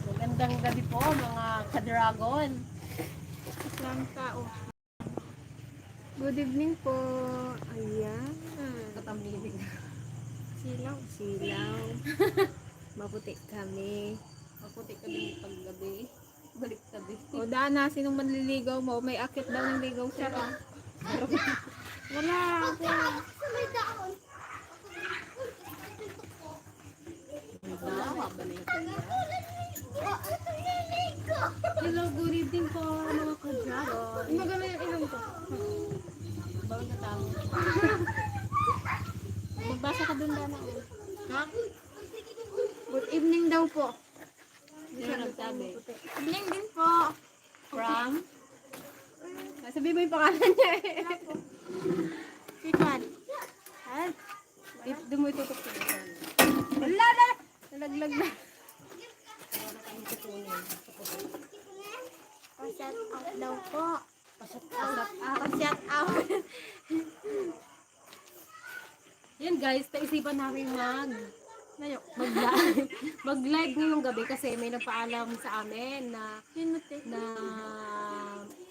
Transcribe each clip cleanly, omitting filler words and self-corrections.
Magandang gabi po mga ka-dragon. Isang tao. Good evening po. Ayan. Katamilig. Silaw. Maputi kami. Maputi kami paggabi. Balik tabi. O Dana, sinong manliligaw mo? May akit daw ng ligaw siya. Wala. Hello, good evening po mga ka-dragon. Maganda yung ilong ko. Bawal na tao. Magbasa ka dun, Dana. Ha? Good evening daw po. Sino nagsabi? Evening din po. From? Sabi mo yung pangalan niya eh. Sikan. Doon mo itutok ko. Wala na. Nalaglag na. Pa-shout out daw po. Pa-shout out. Yan guys, naisipan namin mag-live ngayong gabi kasi may nagpaalam sa amin na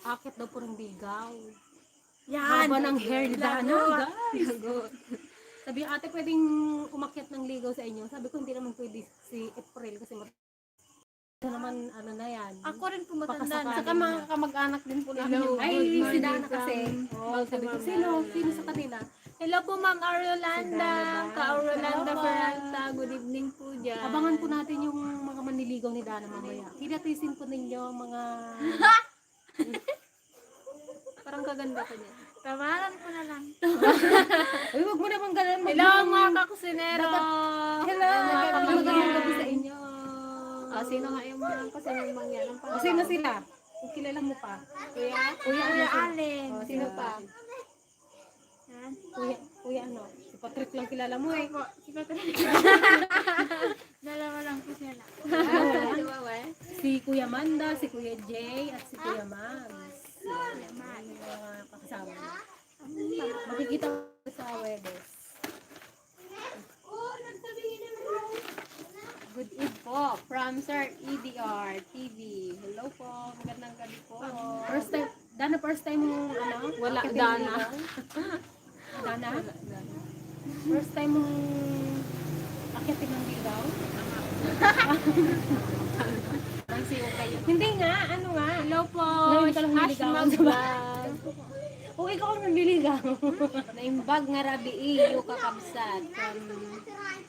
akit daw po ng ligaw. Yan. Haba ng hair ni Dana, guys. Sabi, ate, pwedeng umakyat ng ligaw sa inyo. Sabi ko, hindi naman pwede si April kasi naman, ano na yan. Ako rin po matanda. Pakasakali Saka mga kamag-anak din po namin. Hello. Ay, si Dana kasi. Sabi ko, sino sa kanila? Hello po Ma'am Aurolanda. Ka-Aurolanda Hello, Peralta. Good evening po dyan. Abangan po natin yung mga manliligaw ni Dana mamaya. Kinatisin po ninyo mga... Parang kaganda ko niya. Tamaran ko na lang. Uy, wag mo naman ganun. Hello mga kakusinero. Hello. Magandang gabi sa inyo. Sino nga yung mga kusinero yan? Sino sila? Kung kilala mo pa. Kuya? Kuya ano sila? Allen. Sino pa? Kuya ano? Si Patrick lang kilala mo eh. Si Patrick. Dalawa lang po sila. Si Kuya Manda, si Kuya Jay, at si Kuya Mags. Yung mga kasama. Makikita mo sa Webes. Good eve po from Sir EDR TV. Hello po, magandang gabi po. First time, Dana, first time mong ano? Wala, akitin Dana. ng ligaw? Dana? First time mong akitin ng ligaw? Hindi nga, ano nga? Hello po. Ngayon ka lang niligawan sa Hashtag O, ikaw ang nanliligaw. Naimbag nga rabi iyo kakabsat.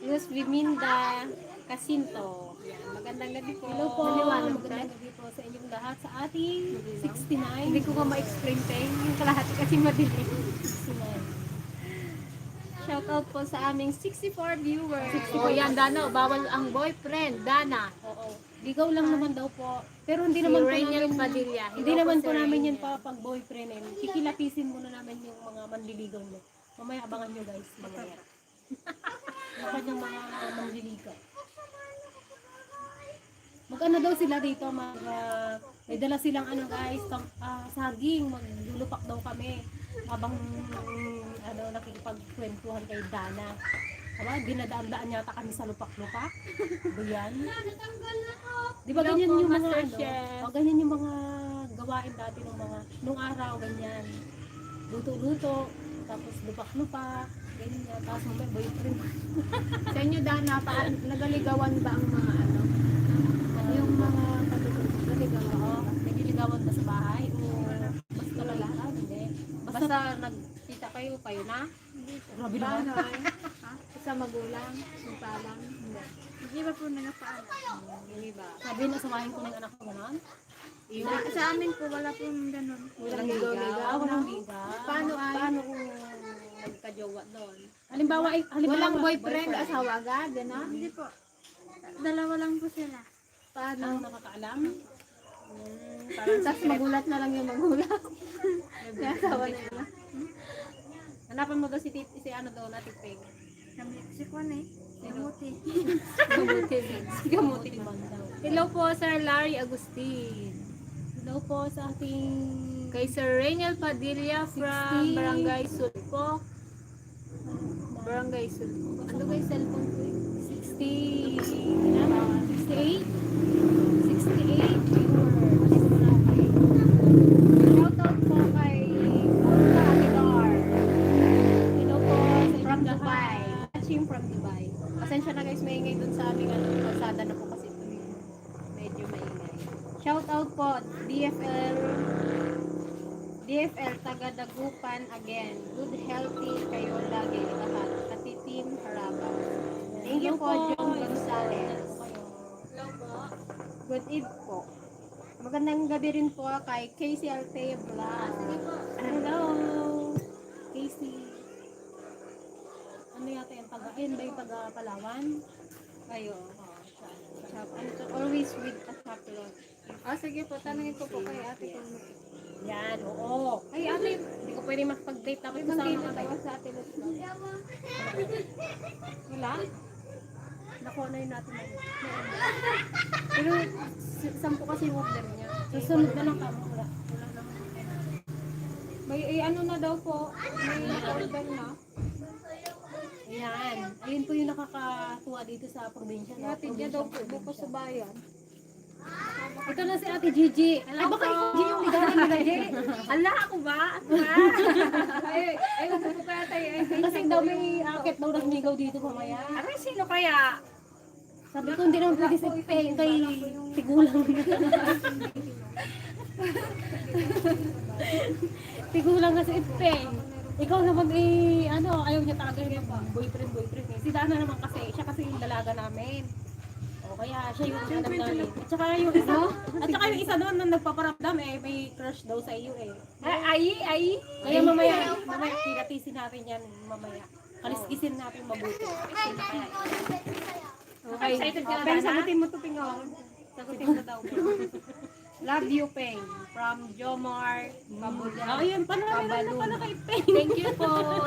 Luz Biminda Casinto. Yan. Magandang gabi po. Hello po, Maliwanag magandang tayo. gabi po sa inyong lahat sa ating 69. Hindi ko nga ma-explain tayo. Yung kalahati kasi madilim. 69. Shout out po sa aming 64 viewers. 64. Yan, Dana. Bawal ang boyfriend. Dana. Oo. Ligaw lang naman daw po. Pero hindi Si naman po Rainiel namin, Padilla. hindi Hello naman po, po Sir namin yan Rainiel. pa pag boyfriend eh. Kikilapisin muna namin yung mga manliligaw nyo. Mamaya abangan nyo guys. Mamaya. Yung kanyang mga manliligaw. Mag-ano daw sila dito, may dala silang ano guys, saging, maglulupak daw kami habang nakikipagkwentuhan kay Dana. Aba, dinadaan-daan yata kami sa lupak-lupak. Ba yan? Di ba Hello ganyan po, yung mga Master ano? Chef. Ganyan yung mga gawain dati nung araw, ganyan. Luto-luto, tapos lupak-lupak, ganyan. Tapos mamaya boyfriend. Sa inyo, Dana, nagaligawan ba ang mga ano? Yung mga nagaligawan? Oo, nagliligawan ba sa bahay? O basta lalaki? Hindi. Basta nagkita kayo na? Grabe naman. Sa magulang, sumpalan. Hindi ba po nagpaalam? Hindi ba? Sabi na samahin ko ng anak ko gano'n? Sa amin po, wala po ganun. Walang ligaw. Walang ligaw. Paano kung nagka-jowa doon? Halimbawa, Walang boyfriend, asawa agad, gano'n? Hindi po. Dalawa lang po sila. Paano? Ang nakakaalam? Tapos magulat na lang yung magulat. May asawa na nila. Hanapan mo daw si ano daw na tipeng. Si Kwan eh. Gamuti. Gamuti banda. Hello po, Sir Larry Agustin. Hello po sa ating Kay Sir Rainiel Padilla from 60. Barangay Sulpo. Barangay Sulpo. Ano kayo cellphone ko eh? 68. umaga na po kasi ito medyo maingay. Shout out po, DFL taga Dagupan again. Good healthy kayo lagi lahat. Pati team Harabang. Thank you po, John Gonzalez. Good eve po. Magandang gabi rin po kay Casey Altea Vlog. Hello, Casey. Ano yata yung taga, ayun ba yung taga Palawan? Kayo. Always with a chocolate. Sige po, tanongin ko po kay ate. Yan, oo. Ay, ate, Hindi ko pwede makipag-date tapos may kasama magkita ka tayo tayo. sa ate Lutlo. Wala? Nakuha na yun natin. Pero, 10 kasi yung order niya. Susunod na lang kamo. Wala. May, ano na daw po, may order na. Ayan. Ayun po yung nakakatuwa dito sa probinsya. Yung ate niya daw po, bukas sa bayan. Ito na si Ate Gigi. Ay, baka ikaw Gigi yung ligawan nila, Gigi. Ala, ako ba? Ay, wag po kaya tayo. Kasi daw may akit daw nagmigaw dito mamaya. Aray, sino kaya? Sabi ko hindi naman pwede si kay tigulang. Tigulang kasi Ipeng. Ikaw naman ayaw niya talaga yung boyfriend. Si Dana naman kasi, siya kasi yung dalaga namin. O kaya siya yung alam namin. At saka yung isa doon na nagpaparamdam may crush daw sa iyo eh. Ay. Kaya mamaya kinatisin natin yan mamaya. Kaliskisin natin mabuti. Okay. Excited ka na, Peng, Dana? sagutin mo to, Pingaw. Sagutin ko daw. Love you, Peng. From Jomar Mabuda. Ayun, pala kay Peng. Thank you po.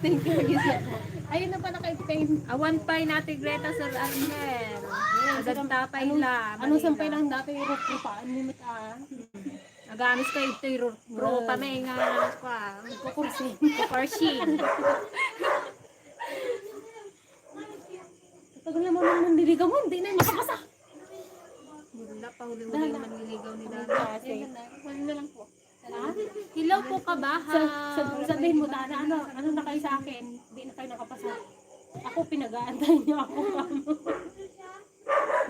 Thank you, Gisa. Ayun na pala kay Peng. Awan pa'y natin Greta Sir Arnel. Agad tapay la. Anong sampay lang dati yung rupaan mo mata? Agamis kayo ito yung ropa may nga pa. Kukursin. Kukursin. Tagal naman ng nandiligaw mo, hindi na makapasa. Wala pa huli-huli yung manliligaw ni Dana. Wala na lang po. Hello po kabaha. Sabihin mo, Dana, ano na kayo sa akin? Hindi na kayo nakapasa. Ako, pinag-aantay niyo ako.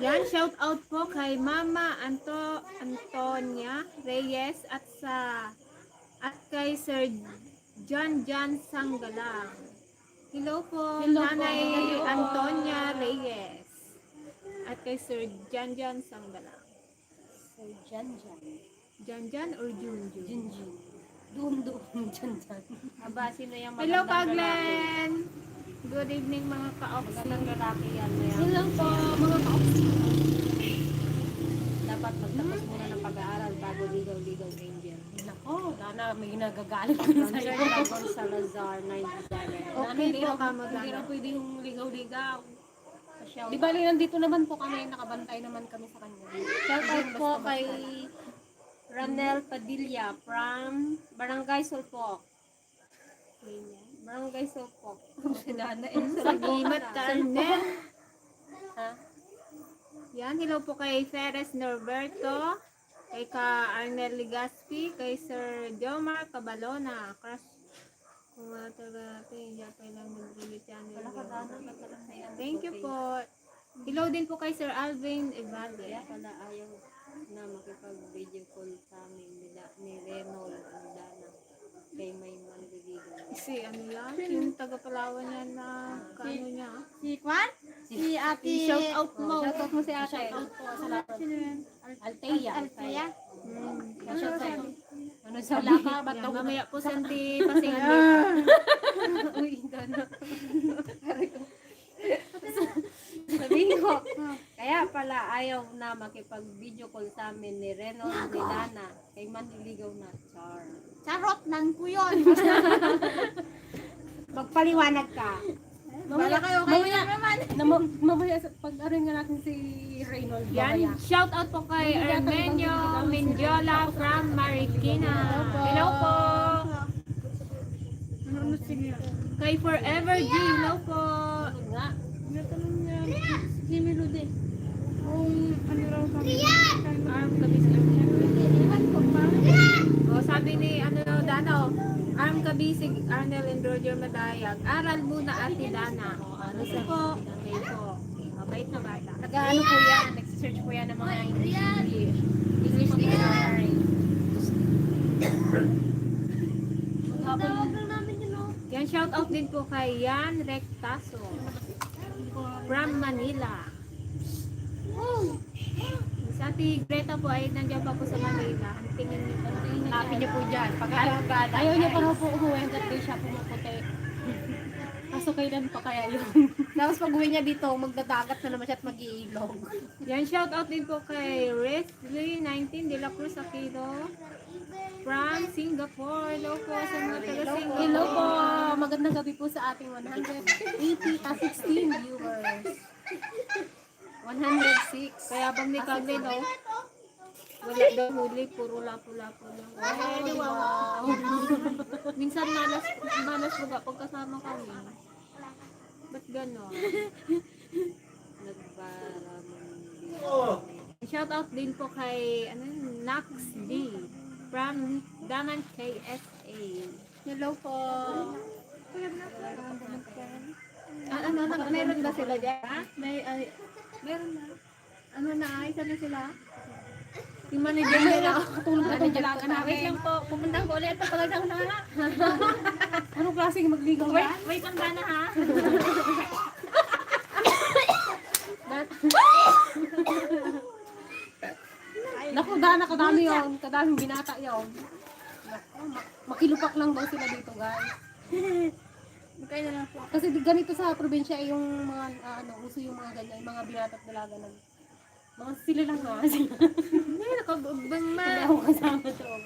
Yan, shout out po kay Mama Antonia Reyes at kay Sir John Sanggalang. Hello po, Hello po. Nanay Antonia Reyes at kay Sir John Sanggalang. Sir Jan. Jan or Junjun? Junjun. Doon, Jan. Aba, sino yung hello, Paglen! Good evening mga ka-oxy. Magandang lalaki yan. Hello po, mga ka-oxy. Dapat magtapos muna ng pag-aaral bago ligaw-ligaw angel. Nako, Dana, may nagagalit ko sa iyo. Dragon Salazar, 97. Okay po ka Hindi na pwede yung ligaw-ligaw. Shout Di bali, nandito naman po kami, nakabantay naman kami sa kanya. out po kay Ranel Padilla from Barangay Sulpok. Barangay Sulpok. Sagimat ka, Arnel. Ha? Yan, hello po kay Ferres Norberto, kay ka Arnel Ligaspi, kay Sir Jomar Cabalona. Crush. Kung talaga natin, yan kailang nag-release channel. Thank you po. Hello din po kay Sir Alvin Evalia. Pala ayaw na makipag-video call sa amin ni Renol ang Dana kay may manliligaw. Si ano yan? Yung taga-Palawan yan na kaano niya? Si Kwan? Si Ate... Shout out mo. Shout out mo si Ate. Shout out po sa lahat. Sino yan? Althea. Althea? Shout out. Ano sa Wala ka? Ba't Yan, daw mamaya po senti pasingan Uy, Dana. Sabihin ko. Kaya pala ayaw na makipag-video call sa amin ni Renol ni Dana kay manliligaw na Char. Charot lang po yun. Magpaliwanag ka. Mamaya kayo naman. Mamaya, pag-arin nga natin si Reynold. Yan, shout out po kay Armenio Mindiola from Marikina. Hello po. Kay Forever G, hello po. Nga. Jimmy Rude. Arm Kabisig. O, sabi ni Dano, Arm Kabisig, Arnel and Roger Madayag. Aral muna Ate Dana. Ano po? Okay po. Bait na bata. Nag-ano po yan, nag-search po yan ng mga English dictionary. Maghapon Yan, shout out din po kay Yan Rectaso from Manila. Sa ati Greta po ay nandiyan pa po sa Manila. Ang tingin niyo po. Hanapin niyo po dyan. ayaw niya pa raw po umuwi hanggat di siya pumuputi. Kaso kailan pa kaya yun? Tapos pag uwi niya dito, magdadagat na naman siya at mag-iilog. Yan, shout out din po kay Wesley 19 de la Cruz Aquino from Singapore. Hello po sa mga taga Singapore. Hello po! Magandang gabi po sa ating 16 viewers. 106. Kaya bang ni Kagne, no? Wala daw huli, puro lapo-lapo lang. Wow! Minsan malas mo pag kasama kami. Ba't gano'n? Shout out din po kay Nax D from Daman KSA. Hello po. Meron ba sila dyan? Meron na. Ano na, isa na sila? Yung manager nila. Tulog na itong dalaga namin. Wait lang po, pumunta ko ulit at pagkagdaw na nga. Anong klaseng magligaw yan? Wait lang gana ha. Naku, dana, kadami yun. Kadaming binata yun. Naku, makilupak lang daw sila dito, guys. Magkaya na lang po. Kasi ganito sa probinsya ay yung mga, uso yung mga ganyan, yung mga binata at dalaga na. Mga sila lang nga. Hindi, nakabubang ma. Hindi ako kasama doon.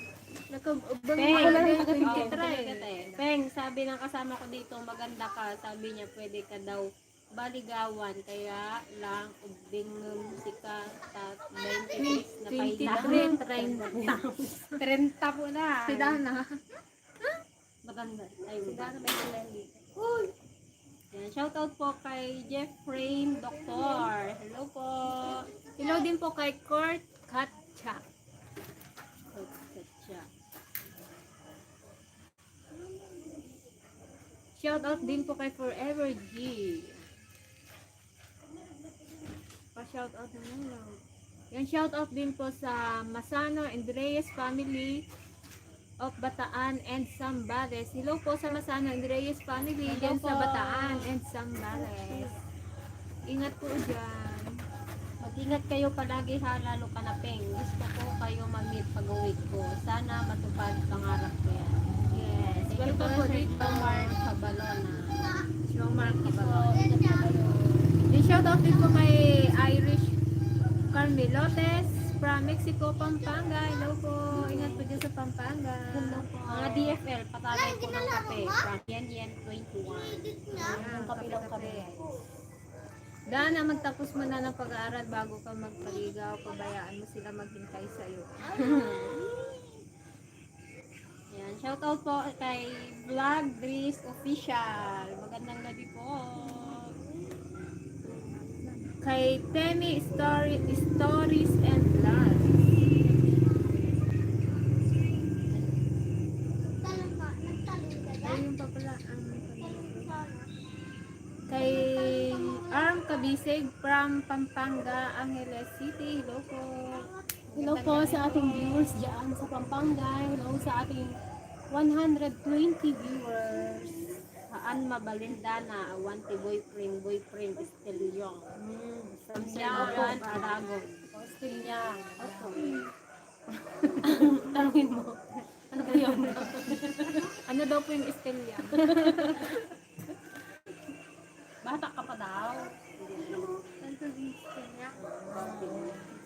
Nakabubang Peng, ma. wala nang Peng, taga-23. Peng, sabi ng kasama ko dito, maganda ka. Sabi niya, pwede ka daw baligawan. Kaya lang, ubing musika, 20 na pahilang. 30 po na. Si Dana. Maganda. Ay, si Dana may ilan dito. Yan, shoutout po kay Jeffrey Doktor. Hello po. Hello din po kay Kurt Katcha. Shoutout din po kay Forever G. Pa-shoutout naman lang. Yan, shoutout din po sa Masano and Reyes family of Bataan and Zambales. Hello po sa Masano and Reyes family dyan sa Bataan and Zambales. Ingat po dyan. Mag-ingat kayo palagi ha, lalo ka na Peng. Gusto ko kayo mag-meet pag-uwi ko. Sana matupad pangarap ko yan. Yes. Welcome po dito, Mark Cabalona. Show Mark Cabalona. Then shoutout din po kay Irish Carmelotes from Mexico, Pampanga. Hello po. Ingat po dyan sa Pampanga. Mga DFL, patagay ko ng kape. From Yen 21. Yung kapilang kami. Dana, magtapos mo na ng pag-aaral bago ka magpaligaw. Pabayaan mo sila maghintay sa'yo. Yan, shoutout po kay Vlog Dries Official. Magandang gabi po. Kay Temi Stories and Vlogs. Ayun pa pala ang kay Arm Kabisig from Pampanga, Angeles City. Hello po. Hello po sa ating viewers dyan sa Pampanga. Hello sa ating 120 viewers. Anma Balindana, Awanti boyfriend is still young. From Yeah, Sinaran, po. Aragon. Hostel niya. Tanungin mo. Ano ba yun? Ano daw po yung Estella? Bata ka pa daw.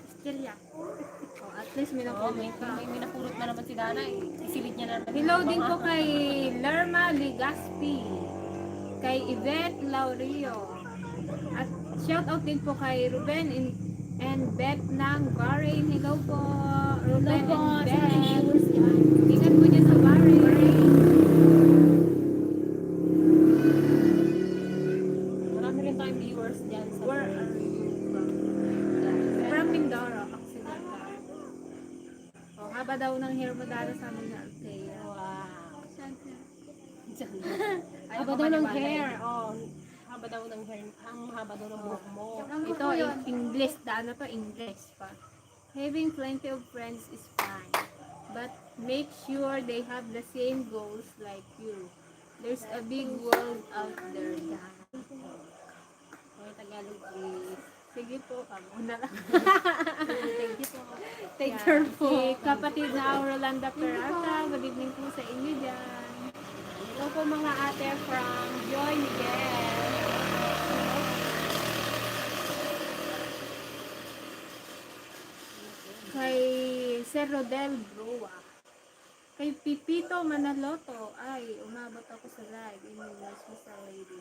Estella. Oh, at least may Oh, nakulit ka. may minapulot na naman si Dana. Isilid niya na naman. Hello din po kay Lerma Ligaspi, kay Yvette Laurio, at shout out din po kay Ruben and Beth ng Bahrain. Hello po, Ruben Hello po and sa ating Beth. viewers dyan. Ingat po dyan sa Bahrain. Marami rin tayong viewers dyan sa Where are you from? From Mindoro, Occidental. Oh, haba daw ng hair mo dahil sa amin na Althea. Wow. Ayaw Aba ko daw ng maniwala hair. yun. Oh. haba daw ng hair, ang haba daw ng buhok mo. Ito, English. Ano to? English pa. Having plenty of friends is fine. But make sure they have the same goals like you. There's a big world out there. Or Tagalog please. Sige po, kamo na lang. Thank you po. Take Yan. care po. Si kapatid na Rolanda Perata. Good evening po sa inyo dyan. Hello po mga ate from Joy Miguel. Kay Sir Rodel Brua. Kay Pipito Manaloto. Ay, umabot ako sa live. Iniwas mo sa lady.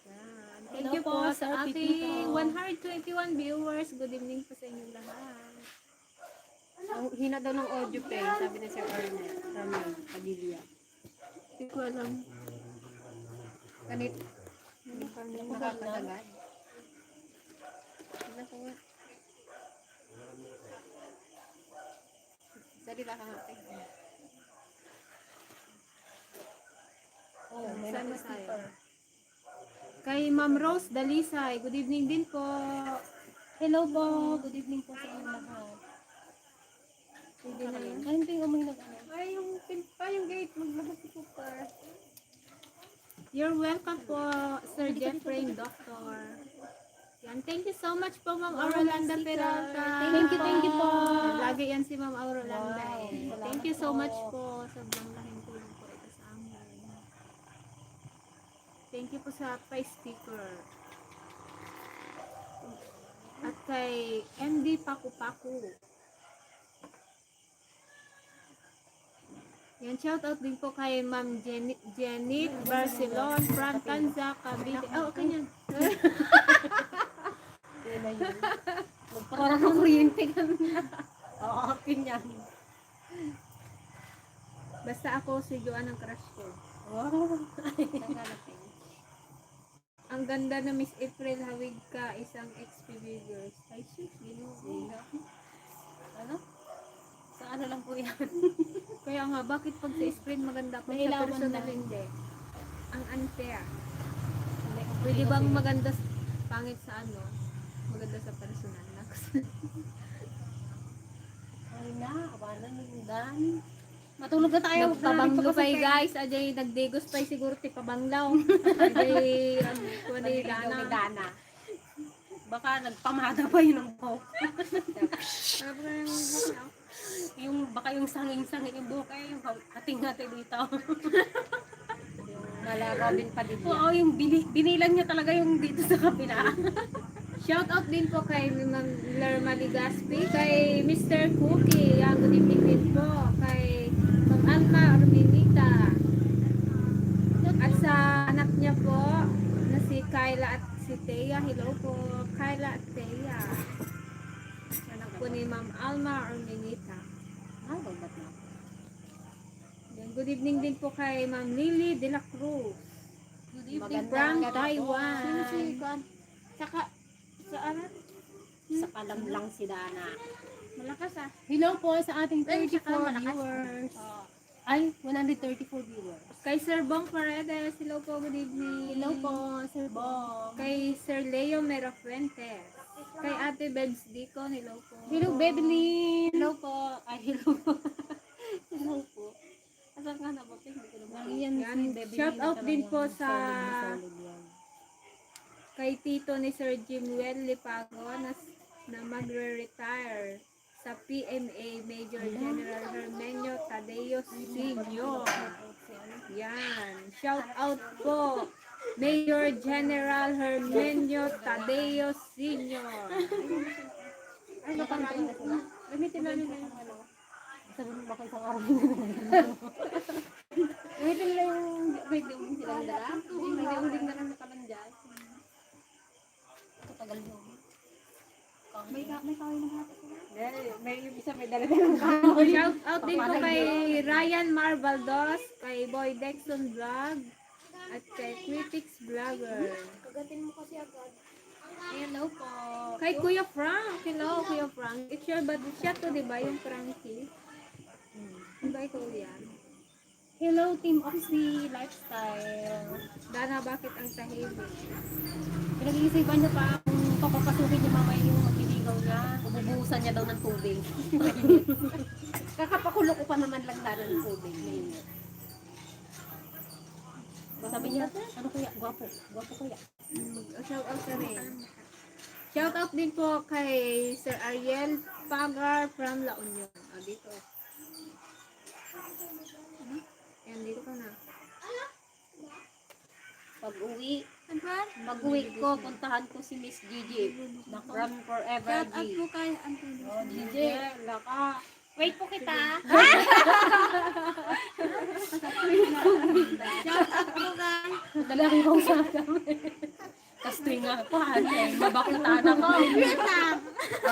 Yan. Thank Hello you po, po Sir sa Pipito. ating 121 viewers. Good evening po sa inyo lahat. Ang hina daw ng audio pen, sabi ni Sir Arnel. Ramil, Padilla. Hindi ko alam. Ganit. Nakakatagad. Ano po nga? Salita ka nga. Oh, may Saan na sticker. Kay Ma'am Rose Dalisay. Good evening din po. Hello po. Good evening po sa inyo lahat. Pwede na yun. Ano yung umay na ano? Ay, yung pin pa, yung gate. Maglabas si Cooper. You're welcome po, Sir Jeffrey, Doctor. Yan, thank you so much po, Ma'am Aurolanda Peralta. Thank you po. Lagi yan si Ma'am Aurolanda. Wow, eh. salamat Thank you so po. much po. Sobrang laking tulong po ito sa amin. Thank you po sa pa-sticker. At kay MD Paku Paku. Yan, shout out din po kay Ma'am Janet Barcelon from Tanza, Cavite. Oh, okay yan. Yun na yun. Magpakaroon ng kuryente ka na. Oo, akin yan. Basta ako si Joanne ang crush ko. Wow. Ang ganda na Miss April Hawig ka, isang XPV girls. Ay, sus, ginoo. Ano? Sa ano lang po yan? Kaya nga, bakit pag sa screen maganda pag sa Mahilawan personal na. hindi? Ang unfair. Pwede bang maganda, pangit sa ano? Maganda sa personal na. Ay na, awanan yung dan. Matulog na tayo. Nagpabanglo pa guys. Ajay, nagdegos pa siguro ti pabanglaw. Ajay, kuha ni Dana. Dana. Baka nagpamada pa yun ng buhok. Yung baka yung sanging-sanging yung buhok ay yung hating-hati dito. Nala Robin Padilla. Oo, yung binilan niya talaga yung dito sa kabila. Shout out din po kay Ma'am Lerma Ligaspi, kay Mr. Cookie, yan, good evening din po, kay Ma'am Alma Arminita, at sa anak niya po, na si Kyla at si Thea. Hello po, Kyla at Thea. Anak po ni Ma'am Alma Arminita. Ah, babat na. Yan, good evening din po kay Ma'am Lily De La Cruz. Good evening From po. Taiwan. Sino si Kwan? Saka, sa ano? Sa kalamlang si Dana. Malakas ah. Hello po sa ating Ay, 34 saka malakas. viewers. Oh. Ay, 134 viewers. Kay Sir Bong Paredes, hello po, good evening. Hello po, Sir Bong. Kay Sir Leo Merafuentes. Kay Ate Bebs Dicon, hello po. Hello, Bebelyn. Hello po. Ay, hello po. Hello po. Asan nga na ba? Hindi ko naman. Yan, Yan, si Bebelyn shout out talaga din yan. po sa Solid yan. kay Tito ni Sir Jimuel Lipago na magre-retire sa PMA Major General Hermenio Tadeo Sr. Yan. Shout out po Major General Hermenio Tadeo Sr. Ay, napansin na sila. Gamitin namin yung ano. Sabi mo baka isang araw Gamitin nila yung may diuling silang dala. May diuling na lang sa kaman dyan. Katagal yun. May kawin na hapon sila. May yung isa may dala-dalang Shout out din po kay Ryan Marbaldos, kay Boy Dexon Vlog, at kay Critics Vlogger. Kagatin mo kasi agad. Hello po. Kay Kuya Frank. Hello, Kuya Frank. It's your bad siya to, di ba? Yung Frankie. Di ba ikaw yan? Hello, Team Oxy Lifestyle. Dana, bakit ang tahimik? Pinag-iisipan niya pa kung papapasukin niya mamaya yung magliligaw niya. Ububuhusan niya daw ng tubig. Kakapakulo ko pa naman lang na ng tubig. Mainit. Sabi niya, ano kuya? Gwapo. Gwapo kuya. Shout out ka rin. Shout out din po kay Sir Ariel Pagar from La Union. Dito. Ayan, dito ka na. Pag-uwi ko, puntahan ko si Miss Gigi. Na from Forever G. po kay Anthony. Oh, Gigi, laka. Wait po kita. Dalawang kong sa kami. Kastoy nga pa. Mabakitaan ako.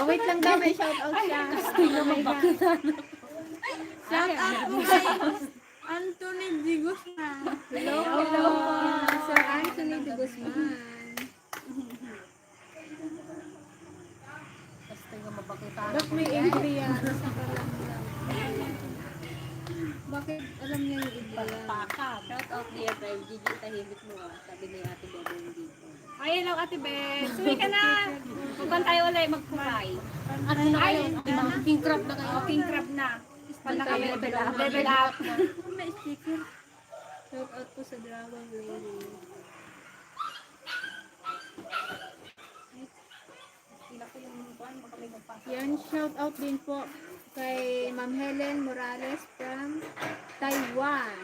Wait lang daw, may shout out siya. Kastoy na mabakitaan ako. Shout out po kay Anthony D. Guzman. Hello po. Sir Anthony D. Guzman. Kastoy nga mabakitaan Ba't ako. may entry yan? Bakit alam niya yung iba? Palpakan. Shout out dear friend, Gigi, tahimik mo ah. Sabi ni Ate Bebe dito. Ay, hello Ate Beth. Suwi ka na. Pupunta tayo ulit mag-fry. Ano na kayo? King crab na kayo. King crab na. Pala kayo. Level up na. May sticker. Shout out po sa Dragon Lady. Yan, shout out din po kay Ma'am Helen Morales from Taiwan.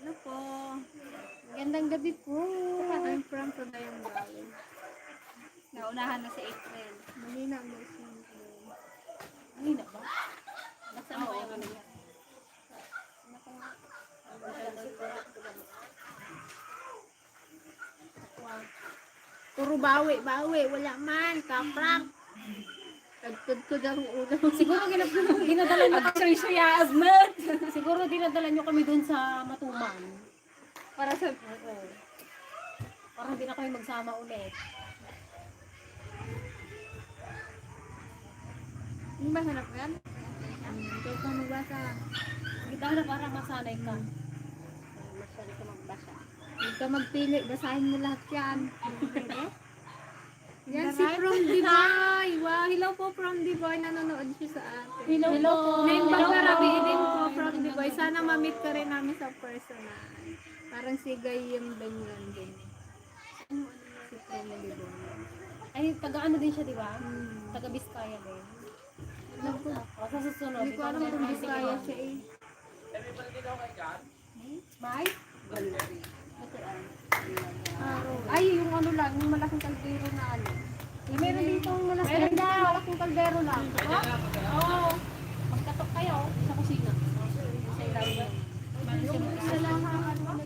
Ano po? Gandang gabi po. I'm from Cagayan Valley. Naunahan na si April. Manina ang isang Ay, na ba? Nasaan mo yung ano yan? puro bawi. Wala man. Kaprank. Tagtod ang ulo. Siguro dinadala nyo kami Siguro dinadala nyo kami dun sa Matuman. Para sa... Para hindi na kami magsama ulit. Hindi ba hanap yan? Ikaw ka magbasa. Kita na para masanay ka. Masyado ka magbasa. Huwag ka magpili. Basahin mo lahat yan. Yan si From Dubai. Wow, hello po From Dubai. Nanonood siya sa atin. Hello po. Name Baglarabi din po From Dubai. Sana ma-meet ka rin namin sa personal. Parang si Gayem Benyan din. Si From Dubai. Ay, taga-ano din siya, di ba? Taga-Biskaya din. Alam ko. O, sa susunod. Hindi ko alam kung Biskaya siya eh. May? Ay, yung ano lang, yung malaking kaldero na ano. Meron dito Malaking kaldero lang. Oo. Magkatok kayo sa kusina. Sa ilalim. Isa lang ang ano.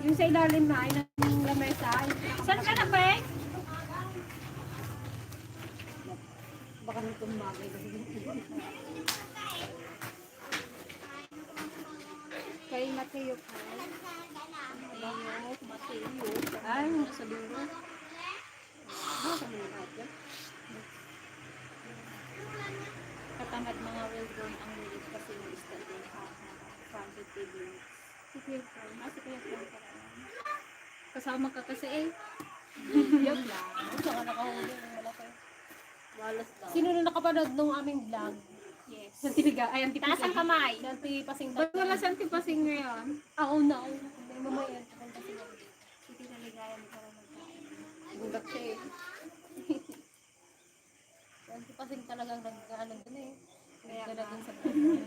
Yung sa ilalim na ay ng lamesa. Saan ka na, Pe? Baka nang tumagay. Kay Mateo pa. Ay, sa dulo. Sa mga radyo. Katamad mga well-grown ang lilit kasi yung start din from the TV. Si Kuya Frank. Si Kuya Frank pa rin. Kasama ka kasi eh. Joke lang. Gusto ka nakahuli. Wala kayo. Walas daw. Sino na nakapanood nung aming vlog? Yes. Sa Tibiga. Ay, ang Taas ang kamay. Sa Tipasing. Ba't wala siyang tipasing ngayon? Ako na. May mamaya. Pupunta sila. Hindi na ligaya mo para magkain. Gulat siya eh. Ang Tipasing talagang nag-ano dun eh. Kaya ka dun sa vlog.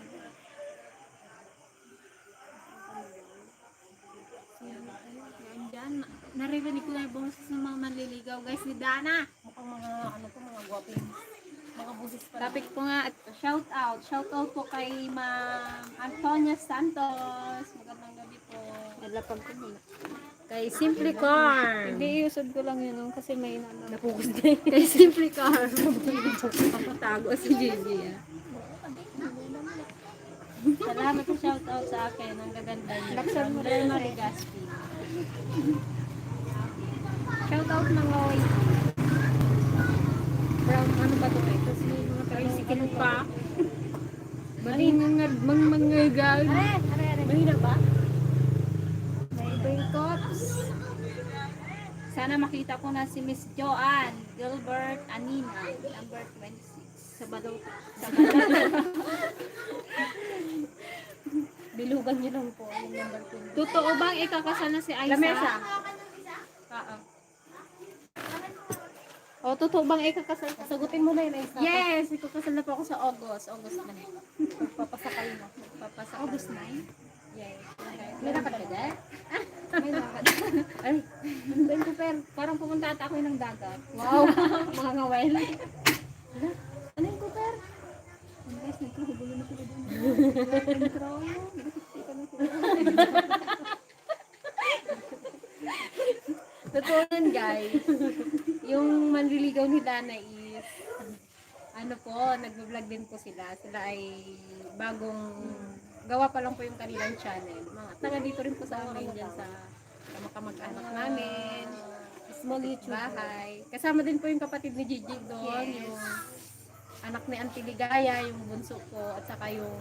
Yan dyan. Naririnig ko na yung boses ng mga manliligaw. Guys, ni Dana. Mukhang mga ano to, mga guwaping. Mga busis pa. Topic po nga at shout out. Shout out po kay Ma'am Antonia Santos. Magandang gabi po. Nalapag ko din. Kay Simply Car. Hindi, iusod ko lang yun kasi may Napugos na yun. Kay Simply Car. Tago si Gigi ah. Salamat sa shout out sa akin. Ang gaganda niya. Laksan mo rin, Mare. Gaspi. Shout out mga way. From ano ba ito eh? Tapos may mga tricycle pa. Bali nga mga gag. Are. Mahina ba? May boycotts. Sana makita ko na si Miss Joanne Gilbert Anina, number 26. Sa balot. Sa balot. Bilugan niyo lang po. Yung number 2. Totoo bang ikakasal na si Aiza? Lamesa. Oo. O, totoo bang ikakasal? Sagutin mo na yun, Aisa. Yes, ikakasal na po ako sa August. August 9. Papasakay na. Papasakal. August 9? Yes. May lakad ka dyan? May lakad. Ay, ano ba yung Cooper? Parang pumunta ata ako ng dagat. Wow, mga ngawel. Ano yung Cooper? Guys, nagkahugulo na sila doon. Intro. Nagkasika na sila. Totoo nun, guys. Yung manliligaw ni Dana is, ano po, nag-vlog din po sila. Sila ay bagong, gawa pa lang po yung kanilang channel. Mga taga dito rin po sa amin dyan sa kamag-anak namin. Small YouTube. Bahay. Kasama din po yung kapatid ni Gigi doon. Yes. Yung anak ni Auntie Ligaya, yung bunso ko, at saka yung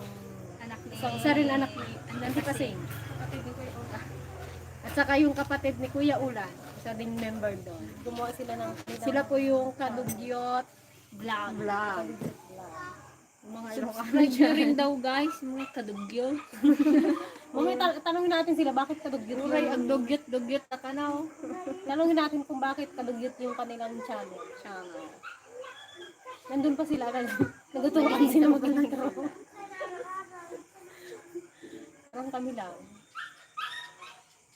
Anak ni... isa rin anak ni Auntie Pasing. Kapatid ni Kuya Ola. At saka yung kapatid ni Kuya Ulan, isa ding member doon. Gumawa sila ng... Sila po yung kadugyot vlog. Yung mga Ilocano Rin daw guys, mga kadugyo. Mamaya tanongin natin sila bakit kadugyot Uray, yung... ang dugyot na ka na. Oh. Tanongin natin kung bakit kadugyot yung kanilang channel. Nandun pa sila. Nagutukan sila mag-intro. Parang kami lang.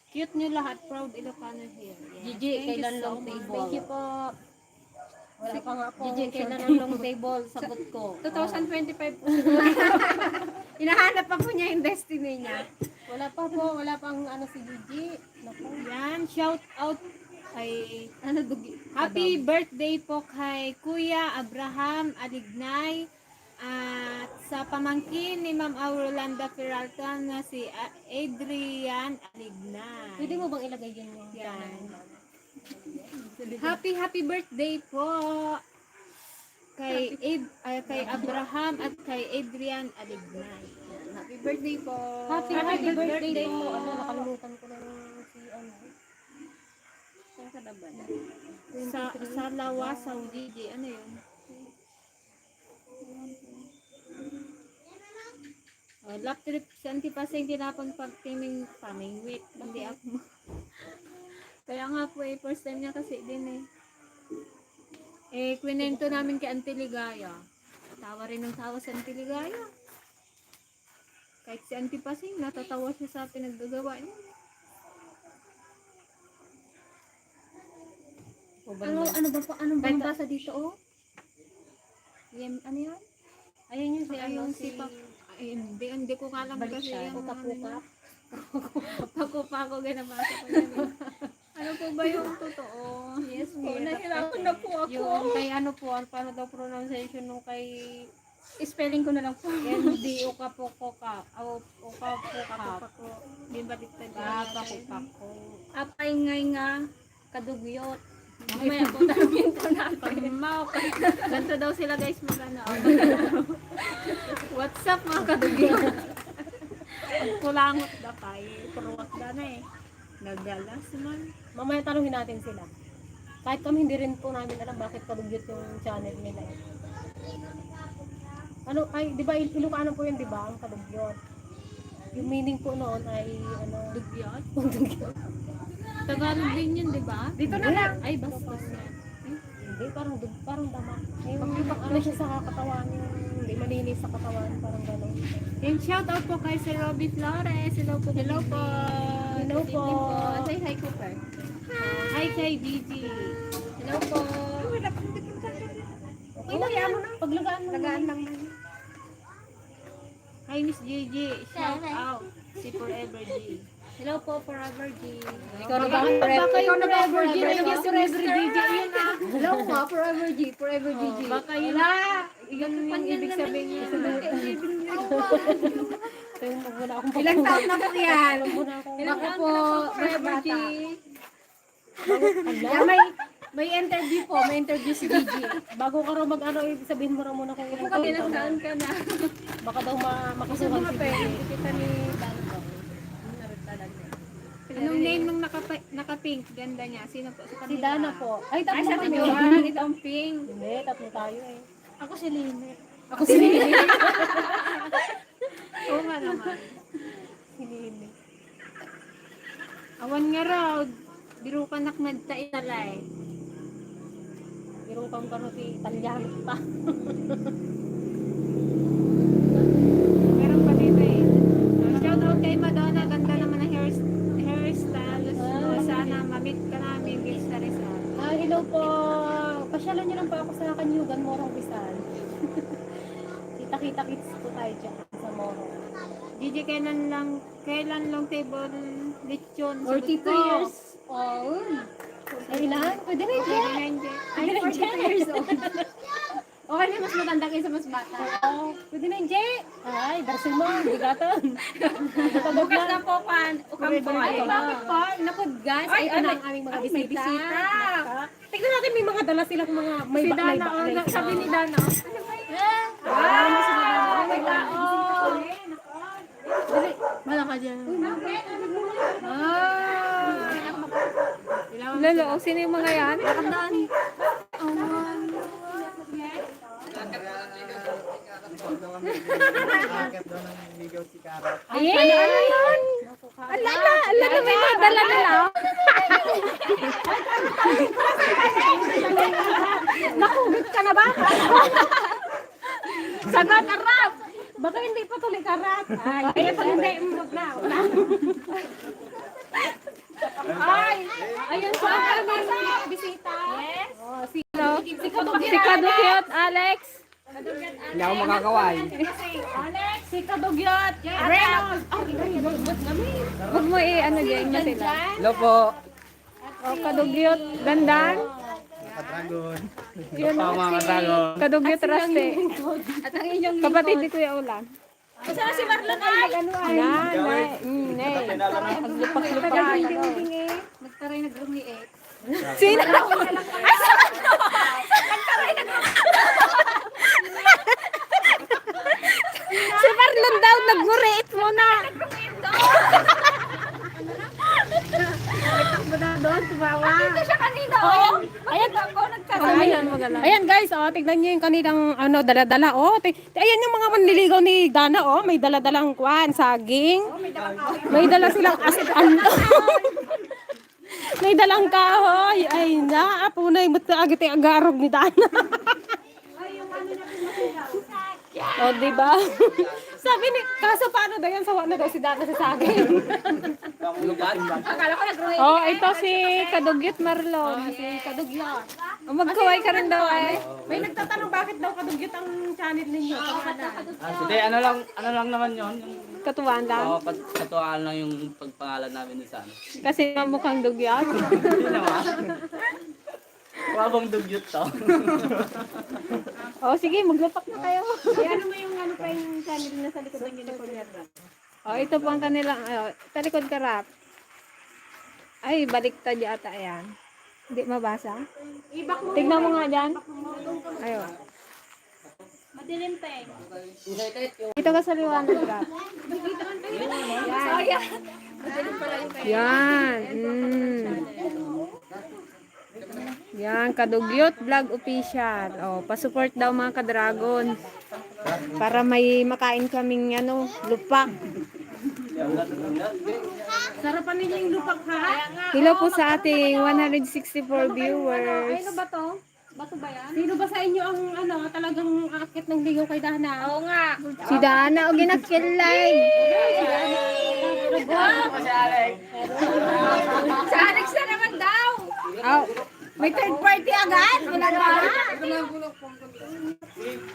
Cute nyo lahat, proud Ilocano here. Yeah. Gigi, Thank you kailan so long much. table? Thank you po. Wala pa nga po. Gigi, kailan ang long table? Sagot ko. 2025 po. Hinahanap pa po niya yung destiny niya. Wala pa po. Wala pang ano si Gigi. Naku. Yan, shout out kay happy birthday po kay Kuya Abraham Alignay at sa pamangkin ni Ma'am Aurolanda Peralta na si Adrian Alignay. Pwede mo bang ilagay yun yung Yan. channel? Happy birthday po kay kay Abraham at kay Adrian Alignay. Happy birthday po. Happy birthday po. Ano, nakalimutan ko na yung si ano. Sa Lawa, Saudi. Ano yun? Lap trip sa Antipasay tinapon pag-timing wait. Hindi ako. Kaya nga po first time niya kasi din kwento namin kay Auntie Ligaya. Tawa rin ng tawa sa Auntie Ligaya. Kahit si Auntie Pasing, natatawa siya sa pinaggagawa niya. Ano ba basa dito, oh? Ano yun? Ayun yung si Ayun si hindi ko alam Balik kasi siya. yung Puka-puka. Pako-pako ginabasa ko yan. Ano po ba yung totoo? Yes, po, nahirapan na po ako. Yung kay ano po, paano daw pronunciation nung kay Spelling ko na lang po. MD Ukapoko. Pako. Di baliktad. Kapako. Apay ngay nga kadugyot. Mamaya po tanongin ko natin. Ganto daw sila guys magana. What's up mga kadugyot? Kulangot da kay. Puruwat da na Nagalas man. Mamaya tanongin natin sila. Kahit kami hindi rin po namin alam bakit kadugyot yung channel nila. Ano, ay, di ba Ilocano po yun, di ba? Ang kadugyot. Yung meaning po noon ay, ano, Dugyot? dugyot. Tagalog din yun, di ba? Dito na lang. Ay, bastos yan. Hindi, parang dama. Yung ano siya sa katawan, yung hindi malinis sa katawan, parang gano'n. And shout out po kay Sir Robby Flores. Hello po. Hello po. Hello po. Say hi ko pa. Hi kay Gigi. Hello po. Okay, lagyan mo na. Paglagaan mo. Lagaan lang na. Hi Miss Gigi. Shout out. Si Forever G. Hello po Forever G. Ikaw na ba? Ikaw na ba? Forever G? Yes, Forever G. Yun na. Hello nga, Forever G. Forever Gigi. Baka yun. Yun yung ibig sabihin niya. Ilang taon na po yan? Baka po Forever G. May interview po. May interview si Gigi. Bago ka raw mag-ano, sabihin mo raw muna kung ilang taon Ilang ka na. taon ka na. Baka daw makasuhan si Gigi. Kita ni Bangkok. Anong name nung naka-pink? Ganda niya. Sino po? Sa Si kanila? Dana po. Ay, tatlo Sa kami. Joanne, ito ang pink. Hindi, tatlo tayo eh. Ako si Lynette. Ako si Lili. Oo nga naman. Si Lili. Awan nga raw. Biro ka nakmad ta italay. Pero kang kanuti, Italiano pa. Meron pa dito eh. Shout out kay Madonna. Ganda naman ang hairstyle. Sana ma-meet ka namin dito sa Rizal. Hello po. Pasyalan niyo lang po ako sa Kanyugan, Morong Rizal. Kita-kita kits po tayo dyan sa Morong. Gigi, kailan lang table lechon? 42 years old. Kailan? Pwede na yun. Ay, 42 years old. Okay na, mas matanda kaysa mas bata. Oo. Pwede na yun, Jay. Ay, darsin mo. Bigaton. Bukas na po pan. Ukam po Ay, kayo. bakit po? Naku, guys. Ay, ito na ang aming mga may bisita. bisita. Tignan natin, may mga dala silang mga may Si may Dana, baklay. sabi ni Dana. May baon. Wala ka dyan. Lolo, o sino yung mga yan? Ay, Ano yun? Ala, may nadala nila. nakugit ka na ba? Sagot, Arap! Baka hindi pa tuloy karap. Ay, pag hindi, umot na. Ay, ayun sa aming mga bisita. Yes. Oh, si Si Kadukyot, Alex. Hindi ako makakaway. Alex, si Kadugyot. Reynolds. Huwag mo i-ano dyan na sila. Hello po. O, Kadugyot, Dandan. Kadragon. Yun, Pa mga dragon. Kadugyot, Raste. At ang inyong Kapatid ni Kuya Ulan. Saan si Marlon ay? Paglupak-lupak. Nagtaray nag-rumiit. Sino? Si Marlon daw, nag-muriit mo na. Ayan, Ayan, magala. Ayan guys, oh, tignan niyo yung kanilang ano, dala-dala. Oh, ayan yung mga manliligaw ni Dana, oh, may dala-dalang kwan, saging. May dala silang ano. May dalang kahoy. Ay, naapunay mo agad yung agarog ni Dana. Oh, di ba? Sabi ni, kaso paano daw yan? Sawa na daw si Dana sa saging. Akala ko nag-rumiit. Oh, ito si Kadugyot Marlon. Si Kadugyot. Oh, magkaway ka rin daw eh. May nagtatanong bakit daw Kadugyot ang channel ninyo? Hindi, ano lang naman yun. Yung, Katuwaan lang. katuwaan lang yung pagpangalan namin dun sa ano. Kasi mukhang dugyot. Hindi naman. Wabang dugyot to. Oh, sige, maglapak na kayo. Ano mo yung ano pa yung channel na sa likod ng uniform niya? Oh, ito po ang kanilang, talikod karap. Ay, baliktad yata yan. Hindi mabasa? Tignan mo nga dyan. Ayun. Madilim pa eh. Ito ka sa liwanag karap. Yan. Yan, Kadugyot Vlog Official. Oh, pa-support daw mga ka-dragon. Para may makain kaming lupak. Sarapan ninyo yung lupak ha? Hello po sa ating 164 viewers. Ano ba to? Bato ba yan? Sino ba sa inyo ang ano, talagang aakit ng ligaw kay Dana? Oo nga. Si Dana o ginakilay. Sa Alex na naman daw. Oh, May third party agad? Wala na.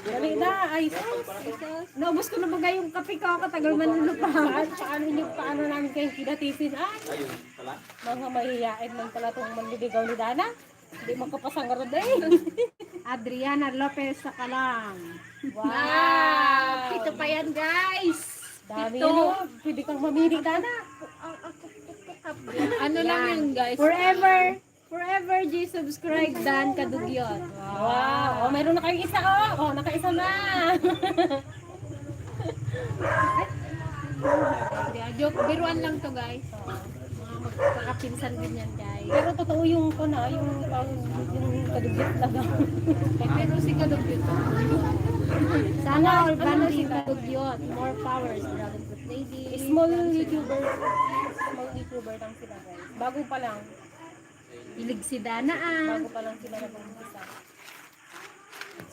Dali na, ay sus. Naubos ko na ba yung kape ko, katagal man ng lupahan. Paano namin kayong kinatisin? Ay, mga mahihain lang pala itong manliligaw ni Dana. Hindi magkapasangaro din. Adriana Lopez sa Kalang. Wow! Ito pa yan guys. Dami yun. Pwede kang mamili, Dana. Ano lang yun guys? Forever G subscribe Dan Kadugyot. Wow! Oh, mayroon na kayong isa, oh. Oh, nakaisa na. Joke, biruan lang to guys. magkakapinsan din yan, guys. Pero totoo yung ko na, yung kadugyot talaga. Pero si Kadugyot. Sana all bando si Kadugyot. More powers, Dragon Fruit Lady. Small YouTuber lang sila guys. Bago pa lang. Ilig si Danaan. Bago pa lang sila nag-umpisa.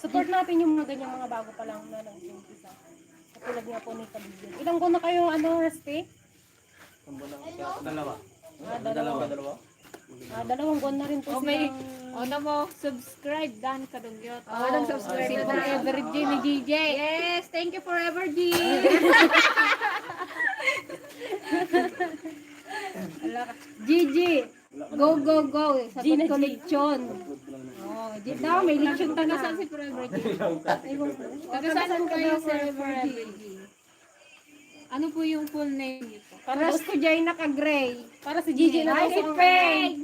Support natin yung mga ganyang mga bago pa lang na nag-umpisa. Katulad nga po ni Kadugyot. Ilang ko na kayo Rusty? Dalawa. Dalawa. Dalawa. 2 buwan na rin po may silang... ano mo, subscribe Dan Kadugyot. Walang subscribe si na Forever G ni GJ. Yes, thank you Forever G. Gigi, go, go, go. Sagot Gina ko G. lechon. Oh, di daw, may lechon ka Taga na. saan si Forever G? Taga saan kayo, Forever Forever G? G? Ano po yung full name niyo po? Crush ko dyan naka-gray. Para si Gigi na Ay, lang si po ang- Peng.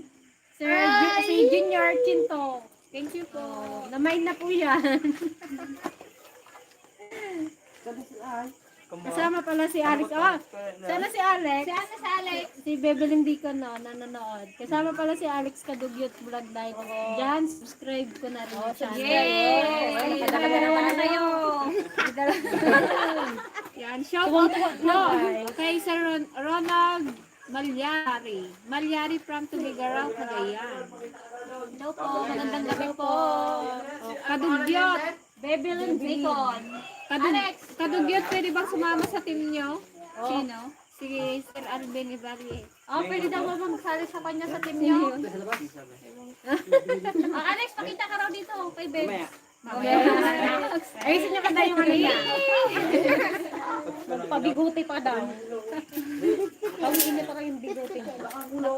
Si Junior Chinto. Thank you po. Na-mind na po yan. Kasama pala si Alex. Oh, sana si Alex. Si Alex. Si Bebelyn Deacon no, nanonood. Kasama pala si Alex Kadugyot Vlog Night. Diyan, subscribe ko na rin yung channel. Yay! Dalawa na kayo. Yan, shout out no, kay Sir Ronald Malyari. Malyari from Tubigaraw, Cagayan. Hello po, magandang gabi po. Kadugyot. Bebelyn Deacon. Kadugyot, pwede bang sumama sa team nyo? Sino? Si Sir Alvin Ibarri. Oh, pwede daw ba magsali sa kanya sa team niyo? Alex, pakita ka raw dito kay Bebe. Ayusin niyo ka tayo yung ano yan. Pabiguti pa daw. Pawiin niyo pa kayong biguti.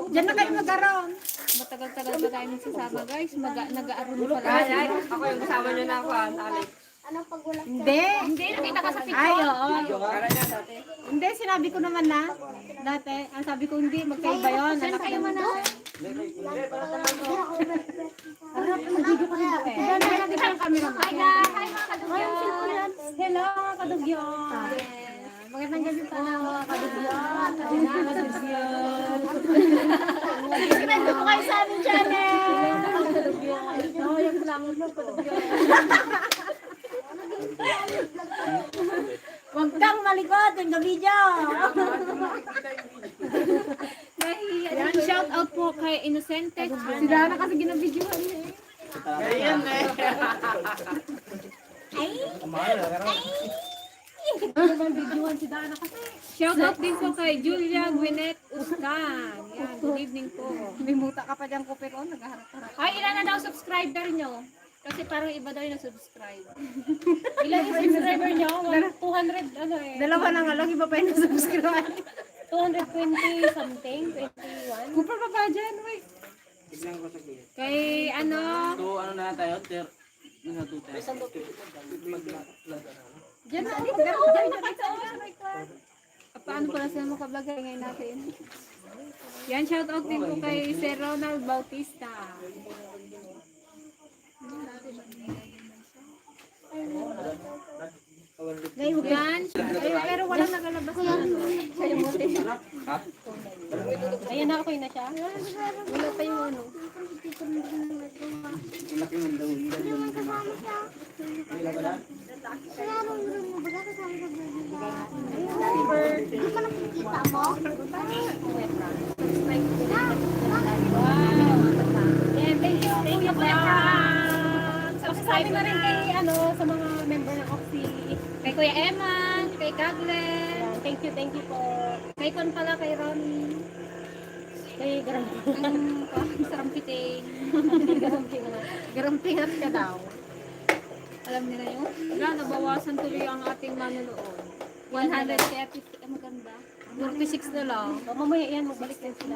Diyan na kayo magkaroon. Matagal-tagal pa tayo nagsasama guys. Nag-aaron pa lang. Ako yung kasama nyo na ako, Alex. Hindi. Hindi, nakita ka sa picture. Ay, oo. Para niya dati. Hindi, sinabi ko naman na. Dati, ang sabi ko hindi, magkaiba yun. Saan kayo manood? Mag-video ka rin dati. Dito yung camera mo. Hi guys! Hi mga kadugyan! Hello mga kadugyan! Magandang gabi po mga kadugyan! Mga kadugyan! Subscribe po kayo sa aming channel! Mga kadugyan! Oo, yung lang mo kadugyan! Huwag kang malikot yung video! Yan, shout out po kay Innocente. Si Dana kasi ginabidyohan niya eh. Ayan eh. Ano bang videohan si Dana kasi? Shout out din po kay Julia Gwyneth Uscan. Yan, good evening po. May muta ka pa dyan ko pero naghaharap-harap. Ay, ilan na daw subscriber nyo? Kasi parang iba daw yung nag-subscribe. Ilan yung subscriber nyo? 200, ano eh. Dalawa na nga lang, iba pa yung nag-subscribe. 220 something, 21. Kupal pa ba dyan, wait. Tignan ko sa kuya. Kay ano, So, ano na tayo? Ano to tayo? Dyan na, dyan. paano pala sila makablagay ngayon natin? Yan, shout out din po kay Sir Ronald Bautista. Yan, pero walang nagalabas na ano. Ayan na ako yun na siya. Wala pa yung ano. Laki ng daw. Yan, thank you po. Subscribe na rin kay, sa mga member ng Oxy. Kay Kuya Eman, kay Kaglen, Yan, thank you po. kay Kon pala, kay Ronnie, Kay Gram. ang sarampiting. Garampingat ka daw. Alam niyo na yun? Wala, nabawasan tuloy ang ating manunood. 130, maganda. 46 na lang. Mamaya yan, magbalik din sila.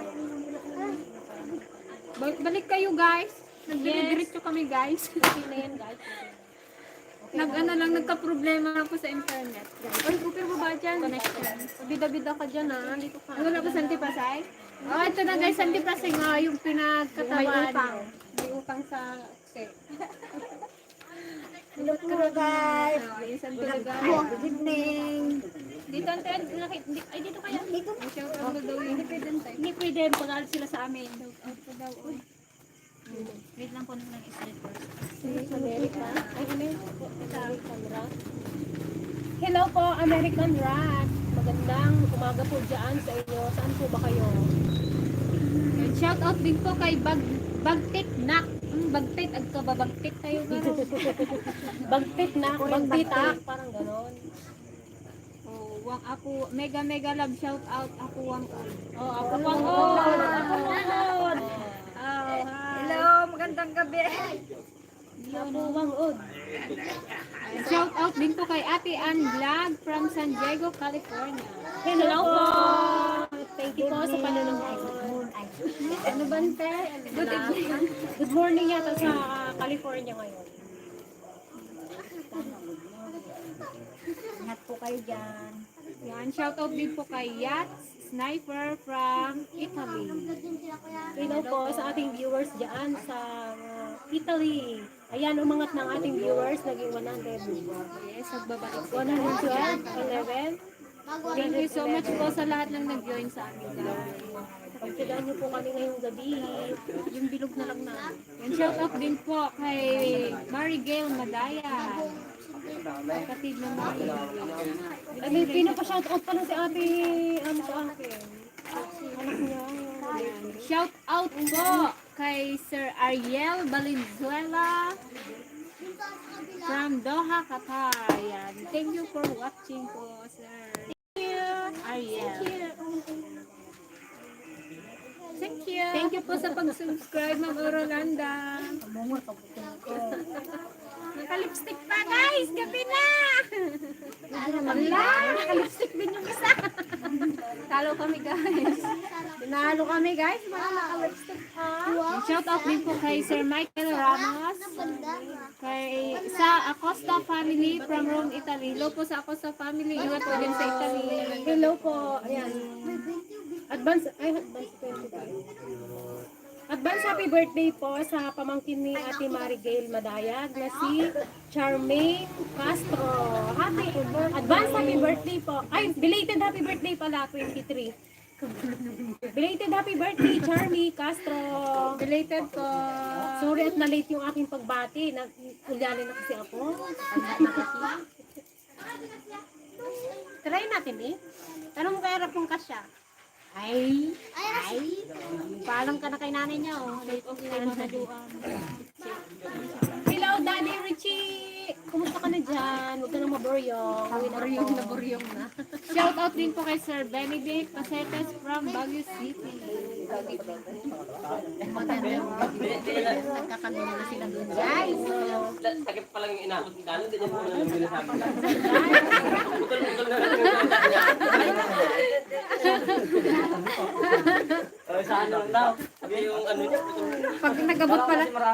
Balik kayo guys. Nagdiretso kami guys. Okay na yan, guys. Nagka-problema lang po sa internet. Ay, kupir mo ba dyan? Connection. Bida-bida ka dyan ah. Dito ka. Wala po sa Antipasay? Oh, ito na guys, Antipasay nga yung May pinagkatawan. utang. May utang sa... Okay. Hello po guys. Oh, yung Santo Lugar. Good evening. Dito ang tent, ay dito kaya. Dito. Shout out mo daw yun. Hindi pwede, pag-alis sila sa amin. Wait lang po nang is-record first. America. Ay, American Rock. Hello po, American Rock. Magandang umaga po dyan sa inyo. Saan po ba kayo? Shout out din po kay Bagtit Nak. Bagtit, agka ba Bagtit tayo garo? Bagtit na, bagtitak. Parang ganon. Oh, wang ako, mega love shout out ako wang. Oh, ako wangod. Ako wangod. Hello, magandang gabi. Ako wangod. Shout out din po kay Ate Ann Vlog from San Diego, California. Hello po. Thank you po sa panonood. Ano ba nte? Good morning yata sa California ngayon. Ingat po kayo dyan. Yan, shout out din po kay Yachts Sniper from Italy. Hello po sa ating viewers dyan sa Italy. Ayan, umangat ng ating viewers. Naging 100. Yes, nagbabalik. 112, 11. Thank you so much po sa lahat ng nag-join sa amin guys. Pagtidaan niyo po kami ngayong gabi. Yung bilog na lang na. And shout out din po kay Marigale Madaya. Kapatid ng Ay, may pinapa-shoutout pa lang si ate, ano sa akin. Anak niya. Shout out po kay Sir Ariel Valenzuela from Doha, Qatar. Yan. Thank you for watching po, Sir Ariel. Thank you. Thank you po sa pag-subscribe, Ma'am Orolanda. Naka-lipstick pa, guys! Gabi na! Naka-lipstick din yung isa. Talo kami, guys. Tinalo kami guys, mga naka-lipstick pa. Shout out din po kay Sir Michael Ramos. Kay sa Acosta family from Rome, Italy. Hello po sa Acosta family. Ingat po din sa Italy. Hello po. Ayan. Advance 25. Advance happy birthday po sa pamangkin ni Ate Marigale Madayag na si Charmaine Castro. Advance happy birthday po. Ay, belated happy birthday pala, 23. Belated happy birthday, Charmaine Castro. Belated po. Sorry at na-late yung aking pagbati. Ulyalin na kasi ako. Try natin eh. Tanong kay Rapong Kasya. Ay. Paalam ka na kay nanay niya, oh. Hello, Daddy Richie! Kumusta ka na dyan? Huwag ka nang maburyong. Naburyong na. Shout out din po kay Sir Benedict Pacetes from Baguio City. Nagkakagano na sila doon, guys. Takip pa lang yung inakot ni Dalo, hindi niya po lang yung binasabi. Putol-putol na lang yung sa ano lang daw. Sabi yung ano niya, putol. Pag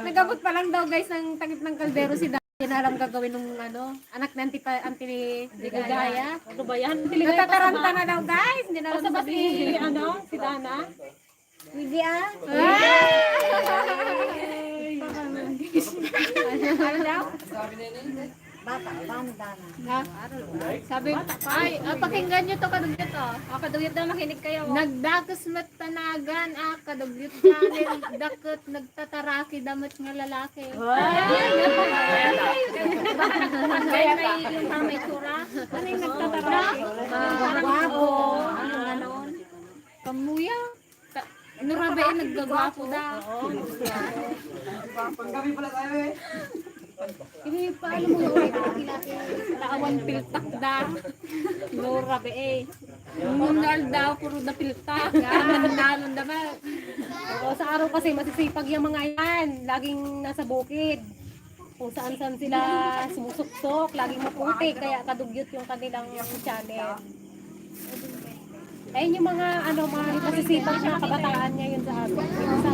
nagabot pa lang daw guys ng takip ng kaldero si Daddy. Yan na lang gagawin ng ano, anak ng Auntie Ligaya. Ano ba yan? Natataranta na daw guys. Hindi na lang sabihin. Si Dana? Hindi ah. Ano daw? Sabi, pakinggan nyo to, kadugyot oh. Kadugyot na makinig kayo. Nagdakas matanagan, kadugyot channel, dakot, nagtataraki, damot nga lalaki. Kaya may tsura. Ano yung nagtataraki? Parang ako. Yung ganon. Kamuya. Nurabe, naggagwapo da. Panggabi pala tayo eh. Hindi pa alam mo yung Naawan piltak da. Nurabe eh. Munal daw, puro da piltak. Nalon da ba? sa araw kasi masisipag yung mga yan. Laging nasa bukid. Kung saan-saan sila sumusuksok, laging maputi. Kaya kadugyot yung kanilang channel. Ayun yung mga mga masisipag na kabataan ngayon sa atin. Sa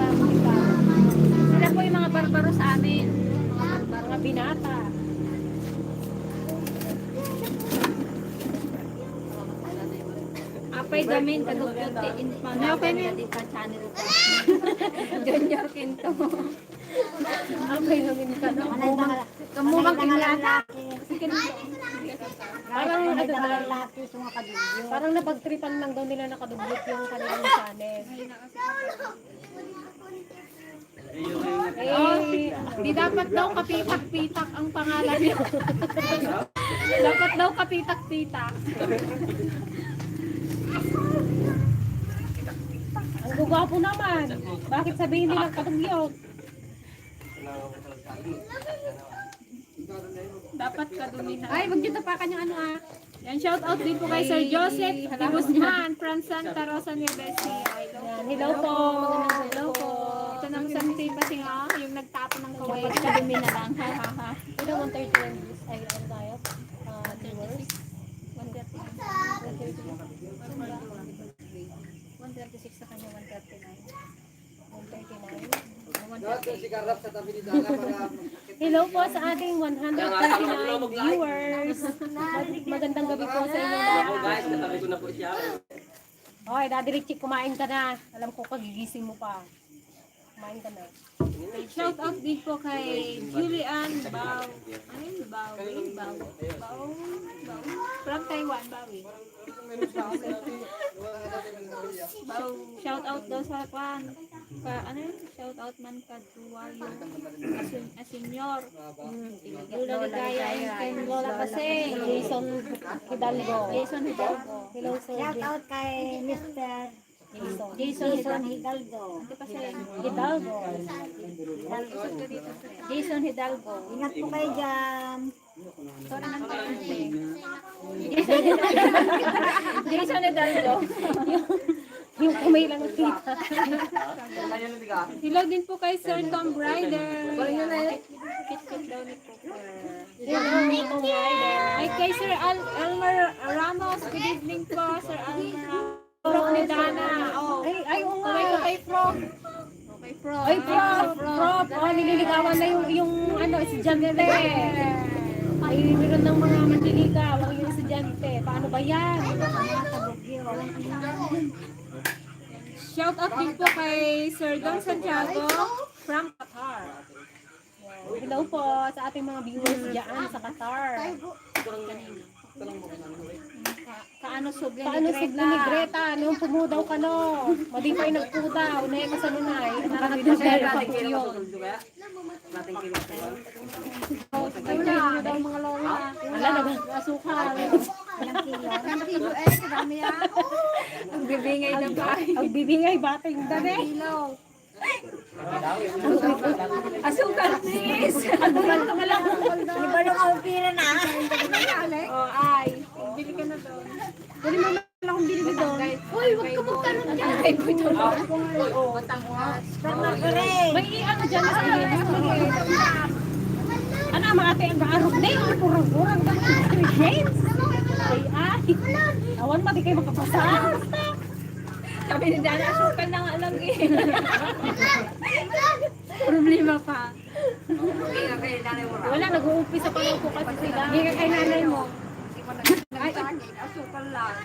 Sila po yung mga barbaro sa amin. mga binata. Apay gamin, kadugyot, infant, din pa channel ko. Junior Quinto. Okay namin ka na. Kamumang inalala. Parang parang napagtripan lang daw nila nakadublot yung kanilang channel. Di dapat daw kapitak-pitak ang pangalan niya. Dapat daw kapitak-pitak. Ang gugwapo naman. Bakit sabihin nilang kadugyot? Dapat kadumihan. Ay, wag niyo tapakan yung ano ah. Yan, shout out din po kay Sir Joseph Di Guzman from Santa Rosa, Nueva Ecija. Yan, hello po. Hello po. Ito naman sa kasi nga, yung nagtapon ng kaway. Kadumi na lang. Ha, ha, ha. Ito 131 views. Ay, ano tayo? Viewers. 136 sa kanya, 139. 139. Si Karap sa tabi ni Dana para Hello po sa ating 139 viewers. Magandang gabi po sa inyo. Ako guys, natabi ko na po siya. Okay, Daddy Richie, kumain ka na. Alam ko kagigising mo pa. Kumain ka na. Shout out din po kay Julian Bao. Ano yun? Bao. From Taiwan, Bawi. Bao. Shout out daw sa kwan. Ano yun? Shout out man ka tuwayo. Asenyor. Lola Ligaya and kay Lola Paseng. Jason Hidalgo. Jason Hidalgo. Hello, sir. Shout out kay Mr. Jason Hidalgo. Ate Paseng. Hidalgo. Jason Hidalgo. Ingat po kayo dyan. Sorry ng pagkante. Jason Hidalgo. Yung kamay lang nakita. Hello din po kay Sir Tom Brider. Kit-kit daw ni Cooper. Hello, Tom Rider. Ay, kay Sir Elmer Ramos. Good evening po, Sir Elmer Ramos. Frog ni Dana. Oh. Ay, oo nga. Kumay ko kay Frog. Okay, Frog. Ay, prop. Oh, nililigawan na yung ano, estudyante. Ay, meron ng mga manliligaw, yung estudyante. Paano ba yan? Shout out din po kay Sir Don Santiago from Qatar. Hello po sa ating mga viewers dyan sa Qatar. Kaano subli Paano si ni Greta? Nung pumudaw ka no? Madipay nagpudaw. Naya ka sa lunay. Nakakapudal pa po yun. Ay, na daw mga lola. Wala, nag-asukal. Ang bibingay na ba? Ang bibingay bating dane. Asukal, please! Agbulan ka malang. Di ba nung kaupira na? Oh, ay. Bili ka na doon. Pwede mo lang akong bilhin doon. Uy, huwag ka magtanong dyan. Ay, puto. From Magre. May ano dyan na sa inyo. Ano, mga ate, ang gaarok na yun. Kurang-kurang ka ng ingredients. Ay. Awan mo, di kayo makapasa. Sabi ni Dana, asukal na nga lang eh. Problema pa. Wala, nag-uumpisa pa lang po kasi sila. Hindi ka kay nanay mo. Ay, asukal lang.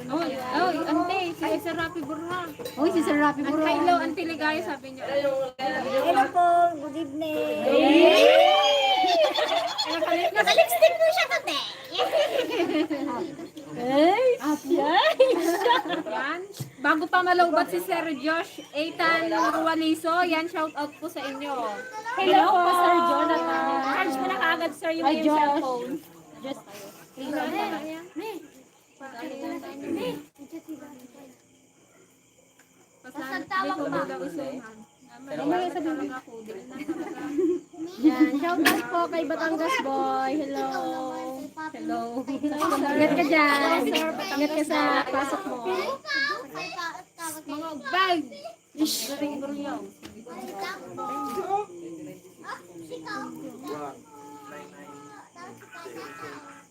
Oy, ante, si Sir Rapi Burra. Uy, si Sir Rapi Ang hello, ante Ligaya, sabi niya. Hello po. Good evening. Naka-lipstick mo siya today. Ay, Yan. Bago pa malawbat si Sir Josh Ethan Ruwaliso, yan, shout out po sa inyo. hello po, Sir Jonathan. Charge mo na kaagad, sir, yung Ay, iyong Josh. cellphone. Just Pasantawag pa. Mamaya sabihin. Yan, Shout out po kay Batangas Boy. Hello. Hello. Ingat ka dyan. Ingat ka sa pasok mo. mga bag.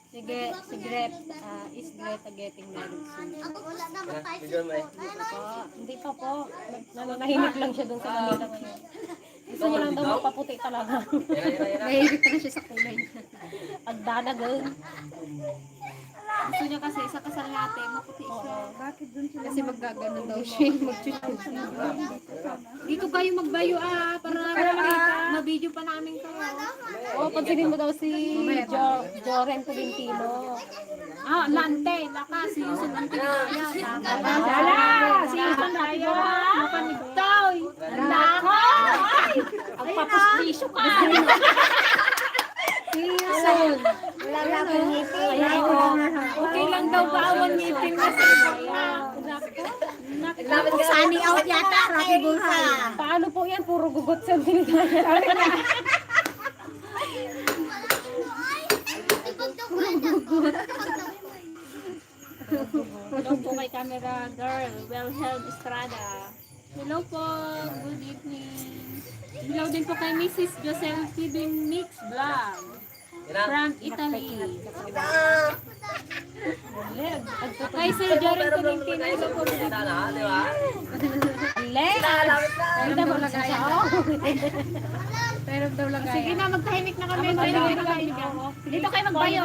Sige, si Greta, is Greta getting married soon? Hindi pa po. Nanahimik lang siya dun sa Manila ngayon. Gusto niya lang daw magpaputi talaga. Nahilig na siya sa kulay niya. Pagdanagan. Gusto niya kasi sa kasal natin, maputi siya. Kasi maggagano daw siya. Mag-chuchu. Dito kayo magbayo para ma-video pa namin kayo. Oh, pansinin mo daw si Joren Tolentino. Lante, lakas, si Yusun Antigaya. Wala! Si Yusun Antigaya. Mapanigtaw. Lako! Ang papustisyo ka! Si Yusun. Wala na akong ngipin. Okay lang daw bawal ngipin kasi. Sunny out yata, Rocky Bulsa. Paano po yan? Puro gugot sa tinidaya. Hello po kay camera girl, Wilhelm Estrada. Hello po, good evening. Hello din po kay Mrs. Josel TV Mix Vlog from Italy. Kay Sir Joren Tolentino, hello po. Di ba? Hindi mo lagay ako. Pero daw lang Sige na, magtahimik na kami. Dito kayo magbayo.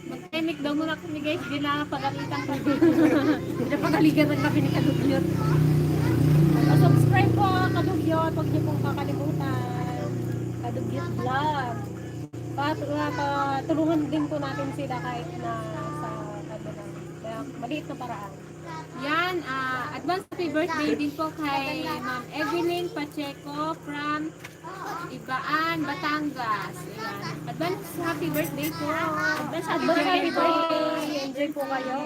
Magtahimik daw muna kami guys. Hindi na pagalitan kami. Napagaligan ng kami ni Kadugyot. Subscribe po, Kadugyot. Huwag niyo pong kakalimutan. Kadugyot Vlog. Tulungan din po natin sila kahit na sa maliit na paraan. Yan, advance happy birthday din po kay Ma'am Evelyn Pacheco from Ibaan, Batangas. Ayan. Advance happy birthday po. Advance happy birthday po. Enjoy po kayo.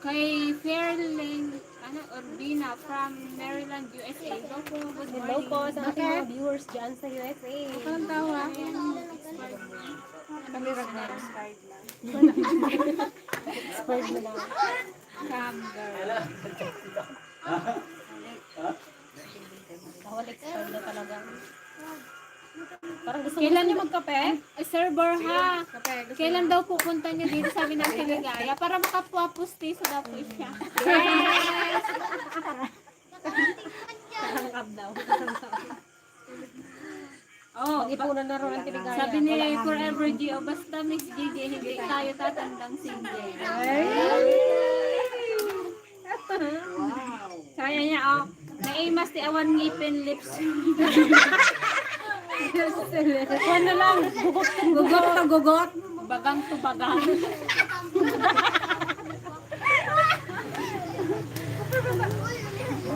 Kay Fairlane Urbina from Maryland, USA. Hello po, good Hello morning. po sa ating mga viewers dyan sa USA. Ang tawa. kami Ragnar. Expired mo na. Cam girl. Bawal expired na talaga. Parang gusto Kailan niyo magkape? Sir Borja, kailan daw pupunta niyo dito sa amin ng Siligaya para makapuapustiso daw po siya. Kakangkab daw. Oh, Mag-ipunan na rin ang tinigaya. sabi ni Forever Gio, basta Miss JJ, hindi tayo tatandang single. Kaya niya, naimas ti awan ngipin lips. Kuha na lang. Gugot na gugot. Bagang to bagang.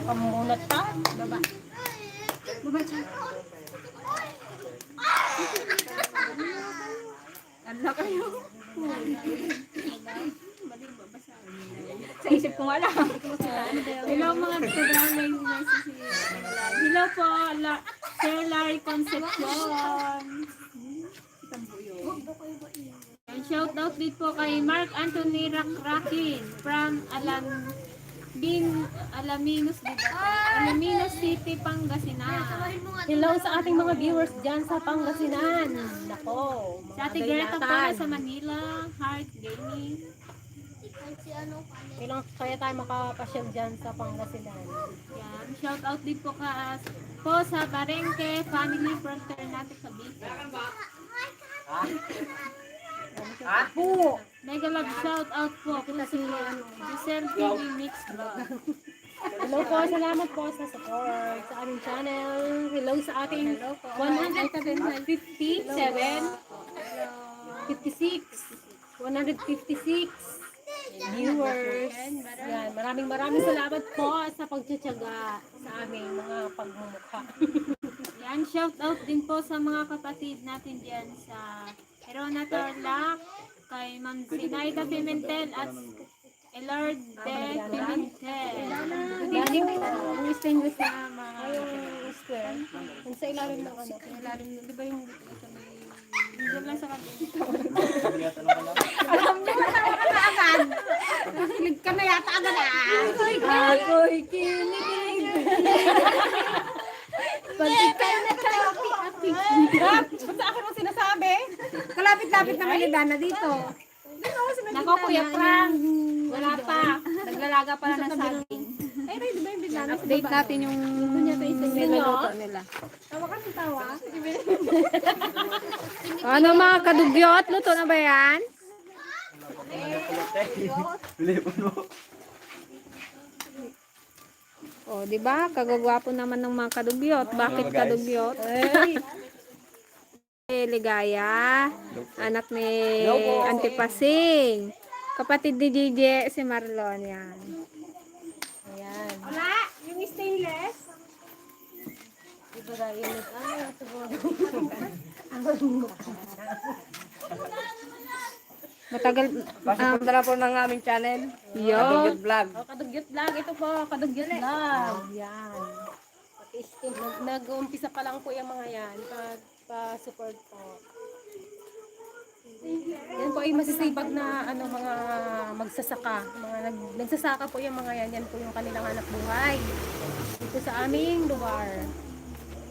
Kamunat pa. Baba. Ano kayo? Sa isip ko wala. Hello mga programa yung Hello po, Sir Larry Concepcion. And shout out din po kay Mark Anthony Rakrakin from Alaminos City, Pangasinan. Hello sa ating mga viewers dyan sa Pangasinan. Nako. Sa Ate Greta po sa Manila, Heart Gaming. Kailang kaya tayo makapasyal dyan sa Pangasinan. Yan. Shout out din po sa Barengke Family Fraternity Cavite. Po. Mega love shout out po kung si Giselle TV Mix Vlog. Hello po. Salamat po sa support sa aming channel. Hello sa ating 156 viewers. Yan. Maraming salamat po sa pagtsatsaga sa aming mga pagmumukha. Yan, shout out din po sa mga kapatid natin diyan sa Herona Tarlac, kay Ma'am Zinaida Pimentel at Elard de Pimentel. Yan yung stainless na mga square. Yung sa ilalim ng ano. Sa ilalim, di ba yung sa may... Diyan lang sa kanila. Alam niyo na agad. Nakilig ka na yata agad Ako'y kinikilig. Pagkikay na tayo, api-api. Sa akin mo sinasabi? Kalapit-lapit na kay Dana dito. Nako, Kuya Frank. Wala pa. Naglalaga pa lang ng saging. Ay, di ba yung bigla? Update natin yung niluluto nila. Ano mga kadugyot? Luto na ba yan? O, di ba? Kagagwapo naman ng mga kadugyot. Bakit kadugyot? Ligaya, anak ni Auntie Pasing. Kapatid ni Gigi, si Marlon. Yan. Ayan. Wala, yung stainless. Iba na init. Siguro. Matagal. Pasupunta na po ng aming channel. Yo. Kadugyot Vlog. Kadugyot vlog. Ito po, kadugyot vlog. Yan. Nag-uumpisa pa lang po yung mga yan. Pa-support po. Yan po ay masisipag na mga magsasaka. Nagsasaka po yung mga yan. Yan po yung kanilang hanap buhay. Dito sa aming lugar.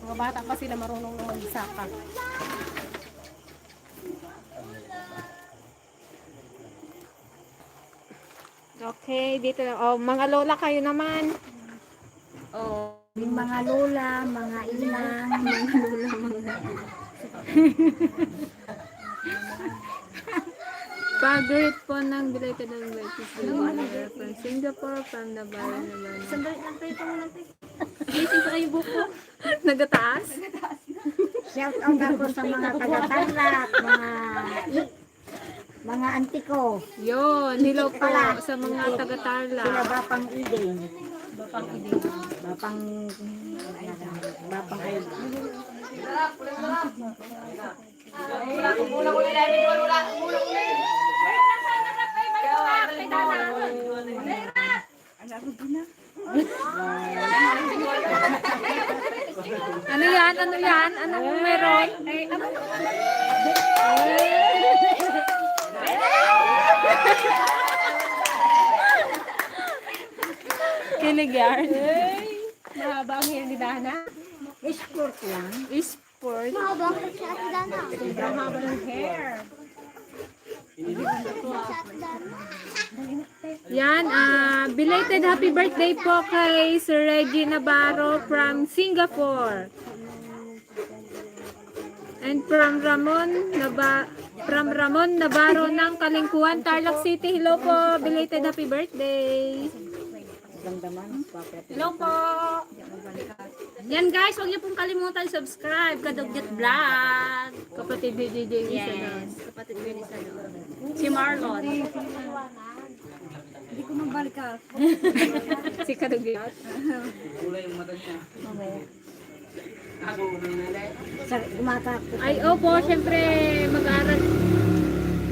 Mga bata pa sila marunong na magsaka. Okay, dito na. Oh, mga lola kayo naman. Yung mga lola, mga inang. Pag-greet po ng belated anniversary from Singapore, from the Baron naman. Sandali lang tayo ito muna tayo. Gising pa kayo buko. Nagataas? Shout out ako sa mga taga-tarlac, mga auntie ko. Yun, hello po sa mga taga-Tarlac. Sila Bapang Iden. Bapang Iden. Ano yan? Ano yan? Anong meron? Kilig yan. Mahaba ang hair ni Dana. Sport lang. Sport. Sobrang haba ng hair. Yan, belated happy birthday po kay Sir Reggie Navarro from Singapore. And from Ramon Navarro ng Kalingkuhan, Tarlac City. Hello po, belated happy birthday. Hello po. Yan guys, huwag niyo pong kalimutan subscribe. Kadugyot vlog. Kapatid ni DJ Yes, kapatid ko ni si Marlon. Hindi ko mabalik ka. Si Kadugyot. Umatakot. Ay, opo, syempre mag-aaral.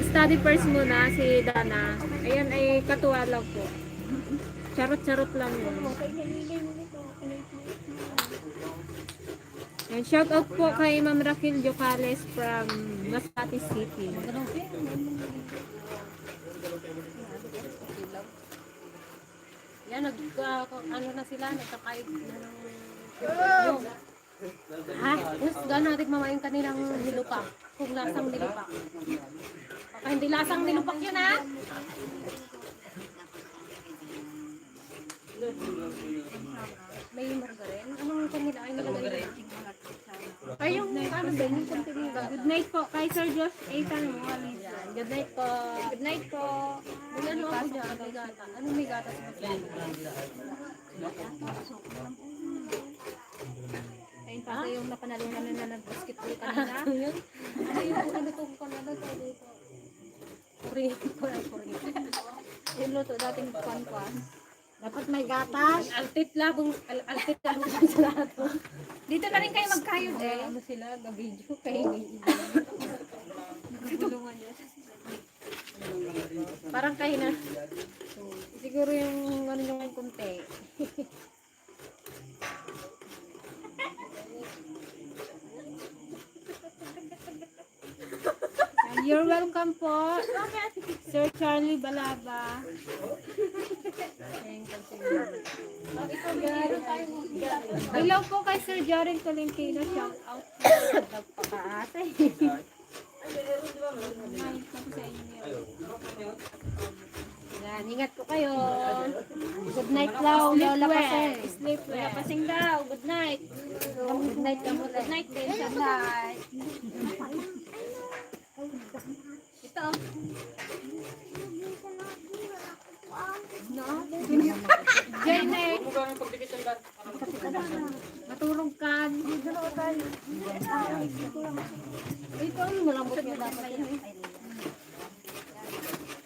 Study first muna si Dana. Ayan ay katuwa lang po. Charot-charot lang yun. And shout out po kay Ma'am Raquel Jocales from Masbate City. Yan, ano na sila, nagkakaib na ng husgan natin mama yung kanilang nilupak. Kung lasang nilupak. Baka hindi lasang nilupak yun ha. May margarin? Anong kanila ay nilagay? Ay, yung ano ba? Yung konting Good night po kay Sir Josh Ethan mo. good night po. Good night po. May ano ako dyan, may gata. Anong may gata sa mga? Ayun pa yung napanalunan na nag-basketball kanina. Yun? Ano yung ano itong kanala tayo dito? Puri. Yung luto dating kwan-kwan. Dapat may gatas. Altit labong sa lahat. Dito na rin kayo magkayod eh. Ano sila, ga-video kay parang kayo na. Siguro yung ano yung kunti. You're welcome po, Sir Charlie Balaba. Hello po kay Sir Jorin Tolentino. Shout out. Yan, ingat po kayo. Good night daw, Lola Paseng. Sleep well. Lola Paseng daw, good night. Good night ka muna. Good night din. Good night. Ito. Janet, Kung gano'n pagdikit ng bar. matulog ka. Ito, malambot yung dapat yan.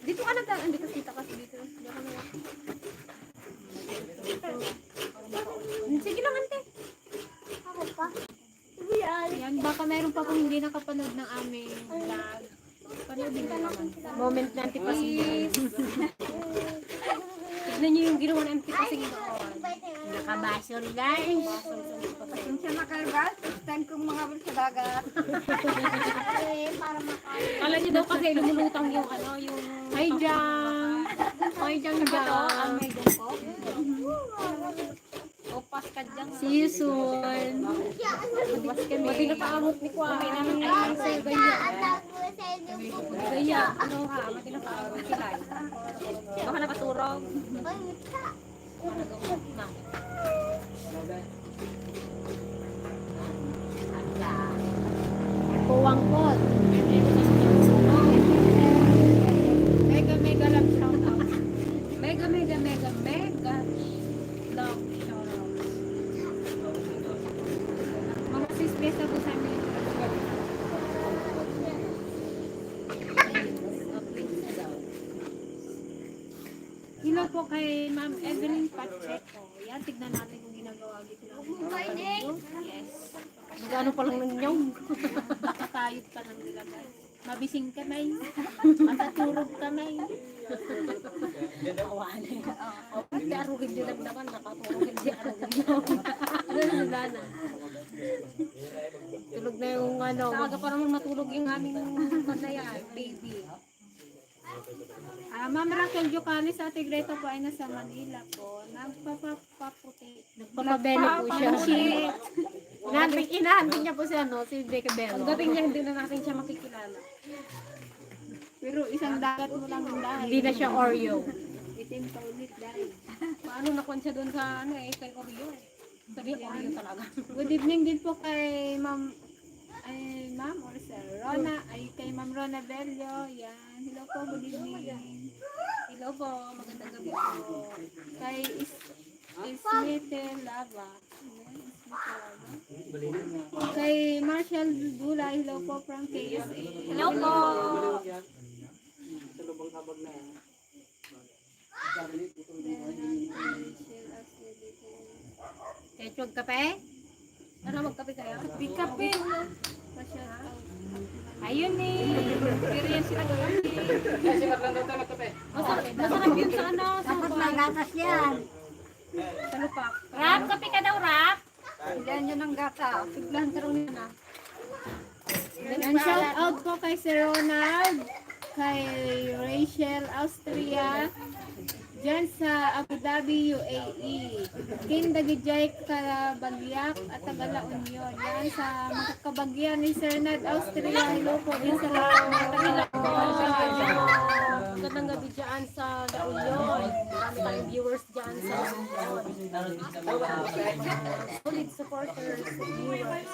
Dito ka na tayo. Dito kita kasi dito. Sige lang, ante. Yan, baka meron pa kung hindi nakapanood ng aming vlog. Panoodin ka naman. Moment na antipasing. Tignan niyo yung ginawa ng antipasing doon. Nakabasol guys. Kung siya nakalabas, time kong mga sa dagat. Kala niyo daw kasi lumulutang yung ano, yung... Hi Jam. Hi Jam Jam. May gumpo. Opas ka dyan. See you soon. Mati na paamot ni Kwame namin ay sir gaya. Gaya, ano ha, mati na paamot sila. Baka nakaturog. Puwangkot. Mega mega love shout out. Mega, mega, mega, mega love shoutout. Mga sis besa po sa amin. Hello po kay Ma'am Evelyn Pacheco. Yan, tignan natin kung ginagawa dito natin. Yes. Magano pa lang ng nyong. Nakakayod pa lang nila guys. Mabising ka na yun. Mataturog ka na yun. Hindi arugin din naman, nakaturugin din ang nyong. Ano na sila na? Tulog na yung ano. Taga pa naman matulog yung aming kanayan, baby. Ma'am Raquel Jocanes sa Ate Greta po ay nasa Manila po. Nagpapaputi. Nagpapabene po siya. Inahantin niya po si ano, si Becca Bello. Ang dating niya, hindi na natin siya makikilala. Pero isang dagat mo lang ang dahil. Hindi na siya Oreo. Itim pa ulit dahil. Paano nakuha siya doon sa ano eh, kay Oreo. Sabi Oreo talaga. Good evening din po kay Ma'am or Sir Rona, ay kay Ma'am Rona Bello. Yan. Hello po, good evening. Hello po, magandang gabi po. Kay Ismete Lava. Kay Marshall Dula, hello po from KSA. Hello po. Sa lubang habag na yan. Ketchup kape? Ano, magkape kayo? Kape. Ayun eh. Experience sila gawin. Kasi lang daw tayo nagkape. Masarap yun sa ano, sa Dapat may gatas yan. sa lupak. Rap, kape ka daw, Rap. Ilan yun ang gatas. Tiglan tarong yun na. And shout out po kay Sir Ronald, kay Rachel Austria, dyan sa Abu Dhabi, UAE. King Dagijay Kalabagyak at Tagala Union. Yan sa makakabagyan ni Sir Ned Austria. Hello po din sa Tagala Magandang gabi dyan sa La Union. Marami tayong viewers dyan sa La Union. Solid supporters, viewers.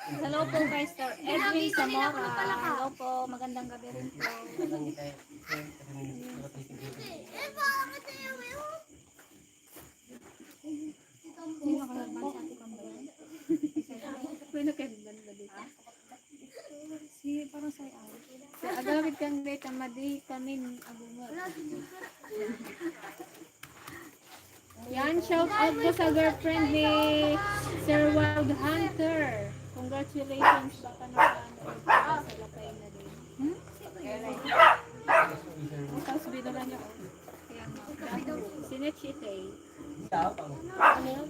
Hello po kay Sir Edwin Zamora. Hello po, magandang gabi rin po. Pwede kayo ba dito? Si parang say out. Si agawid kang beta madi kami agumot. Yan, shout out po sa girlfriend ni Sir Wild Hunter. Congratulations, baka sa lapay na din. Tapos bida na niya. Sinechite. Ano yan?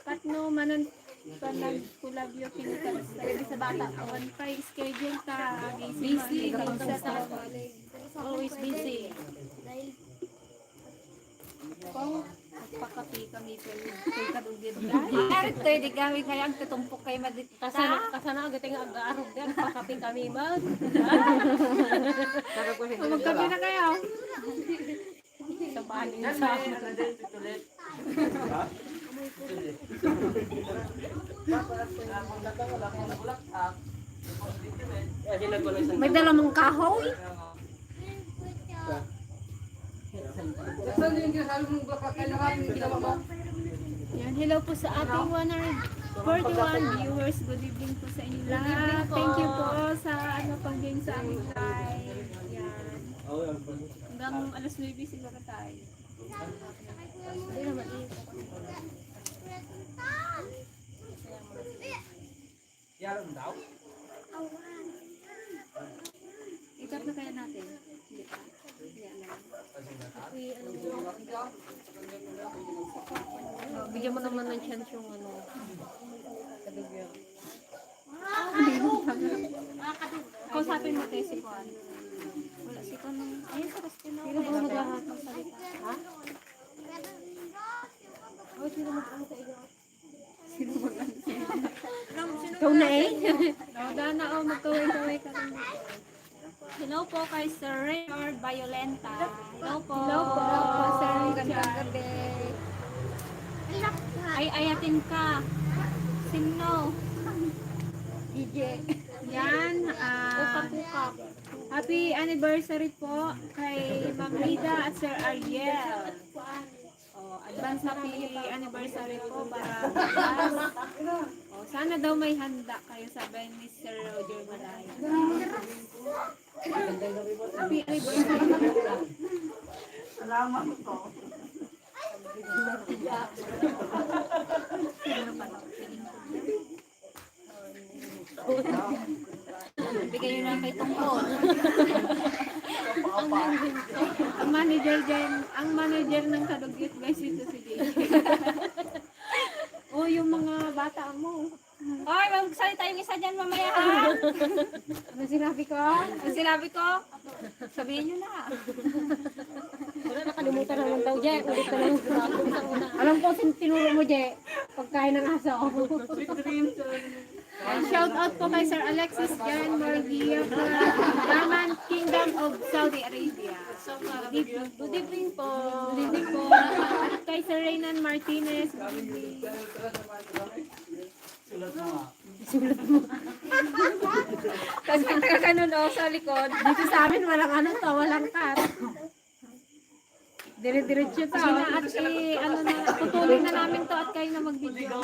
Katno manan panag kulabyo kinikan sa bata. On pa schedule ta busy sa Always busy. kung pagpakapi kami kay kadugid. Ito, di kami kaya ang tutumpok kay Madit. Kasana agad yung ag-aarog din. Pakapin kami mag. Magkape na kayo. Sa bahay na sa amin. May dalamang kahoy. Saan yung sinasabi mong baka kailangan ginawa mo? Yan, hello po sa ating 141 viewers. Good evening po sa inyo lahat. Thank you po sa pag-game sa aming live. Yan. Hanggang alas 9 siguro tayo. Hindi naman Yaran daw? Ikat na kaya natin. Hindi pa. Hindi alam. Bigyan mo naman ng chance yung ano. Kadugyo. kausapin mo tayo si Juan. Wala si Juan. Ayun sa Rastino. Sino ba maglahat ng salita? Ha? Oh, sino mag-ano sa iyo? Ikaw na eh. Dana o magkaway-kaway ka rin. Hello po kay Sir Raymond Violenta. Hello po. Hello po. Sir Gandang gabi. Ay, ayatin ka. Sino? DJ. Yan. Happy anniversary po kay Ma'am Rida at Sir Ariel. Advance happy anniversary po para bukas. Sana daw may handa kayo sabi ni Sir Roger Malaya. Happy anniversary. Salamat po. Bigay nyo na kay Tungkol. Ang manager ng Kadugyot guys ito si JJ. Oh, yung mga bata mo. Oy, magsalita yung isa dyan mamaya ha. Ano sinabi ko? Ang sinabi ko, sabihin nyo na. Wala, nakalimutan naman daw, Je. Ulit na lang. Alam ko, tinuro mo, Je. Pagkain ng aso. Shout out po kay Sir Alexis Jan Morgia from Daman Kingdom of Saudi Arabia. Good evening po. Good evening po. At kay Sir Reynan Martinez. Good evening. Tapos pagka ganun sa likod, dito sa amin walang ano to, walang cut. Dire-diretso to. Sige na at ano na, tutuloy na namin to at kayo na mag-video.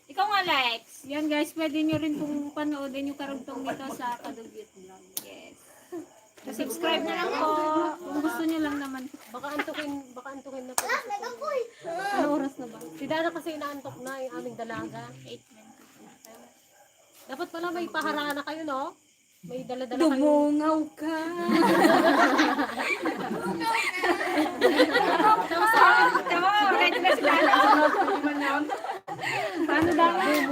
Ikaw nga, Lex. Yan guys, pwede nyo rin pong panoodin yung karugtong nito sa Kadugyot Vlog. Yes. So, subscribe na lang po. Kung gusto nyo lang naman. Baka antukin na po. Ano oras na ba? Si Dana kasi inaantok na yung aming dalaga. 8:20. Dapat pala may paharana kayo, no? May dala-dala kayo. Dumungaw ka. Paano dapat?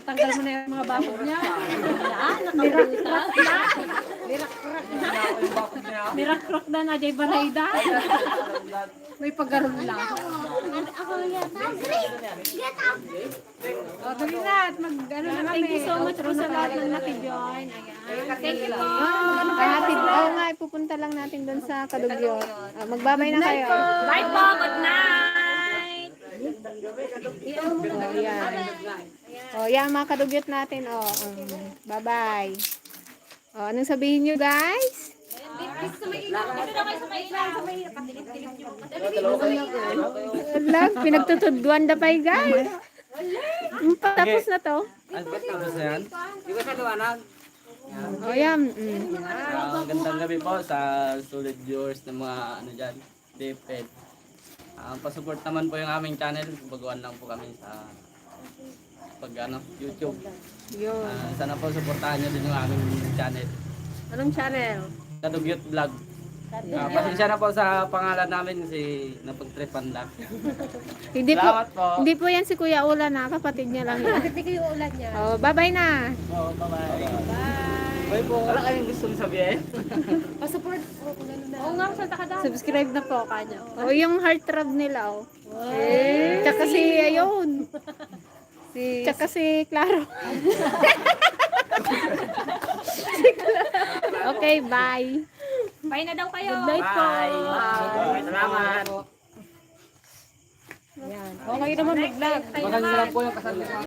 Tanggal mo na yung mga bakod niya. Mirak-rak na na Jay Barayda. May paggarong lang. O, dali na. At mag-ano na kami. Thank you so much po sa lahat ng nakijoin. Ayan. Thank you po. Oo nga, ipupunta lang natin doon sa Kadugyot. Magbabay na kayo. Bye po. Good night. O, yan. O, yan mga Kadugyot natin. O, bye-bye. O, anong sabihin nyo, guys? Dito na kayo sa may ilaw. Patilit-tilit nyo. Alam, pinagtutudwan na pa guys. Tapos na to. Tapos na yan? Di ba sa liwanag? O, yan. Gandang gabi po sa solid viewers ng mga ano dyan, DepEd. Pasupport naman po yung aming channel. Baguhan lang po kami sa YouTube. Yun. Sana po supportahan nyo din yung aming channel. Anong channel? Kadugyot Vlog. Pasensya na po sa pangalan namin si napagtripan lang. Hindi po, Salamat po. hindi po yan si Kuya Ulan na, kapatid niya lang yan. Hindi ko yung ulan niya. Oh, bye-bye na. Oh, bye-bye. Bye po. Wala kayong gustong sabihin? Pa-support. Gano'n na. Oo nga, salta ka daw. Subscribe na po kanya. Oh, yung heartthrob nila, oh. Tsaka si, ayun. Tsaka si Claro. Okay, bye. Bye na daw kayo. Good night po. Bye. Salamat. Yan. Okay naman mag-vlog. Maganda lang po yung kasal.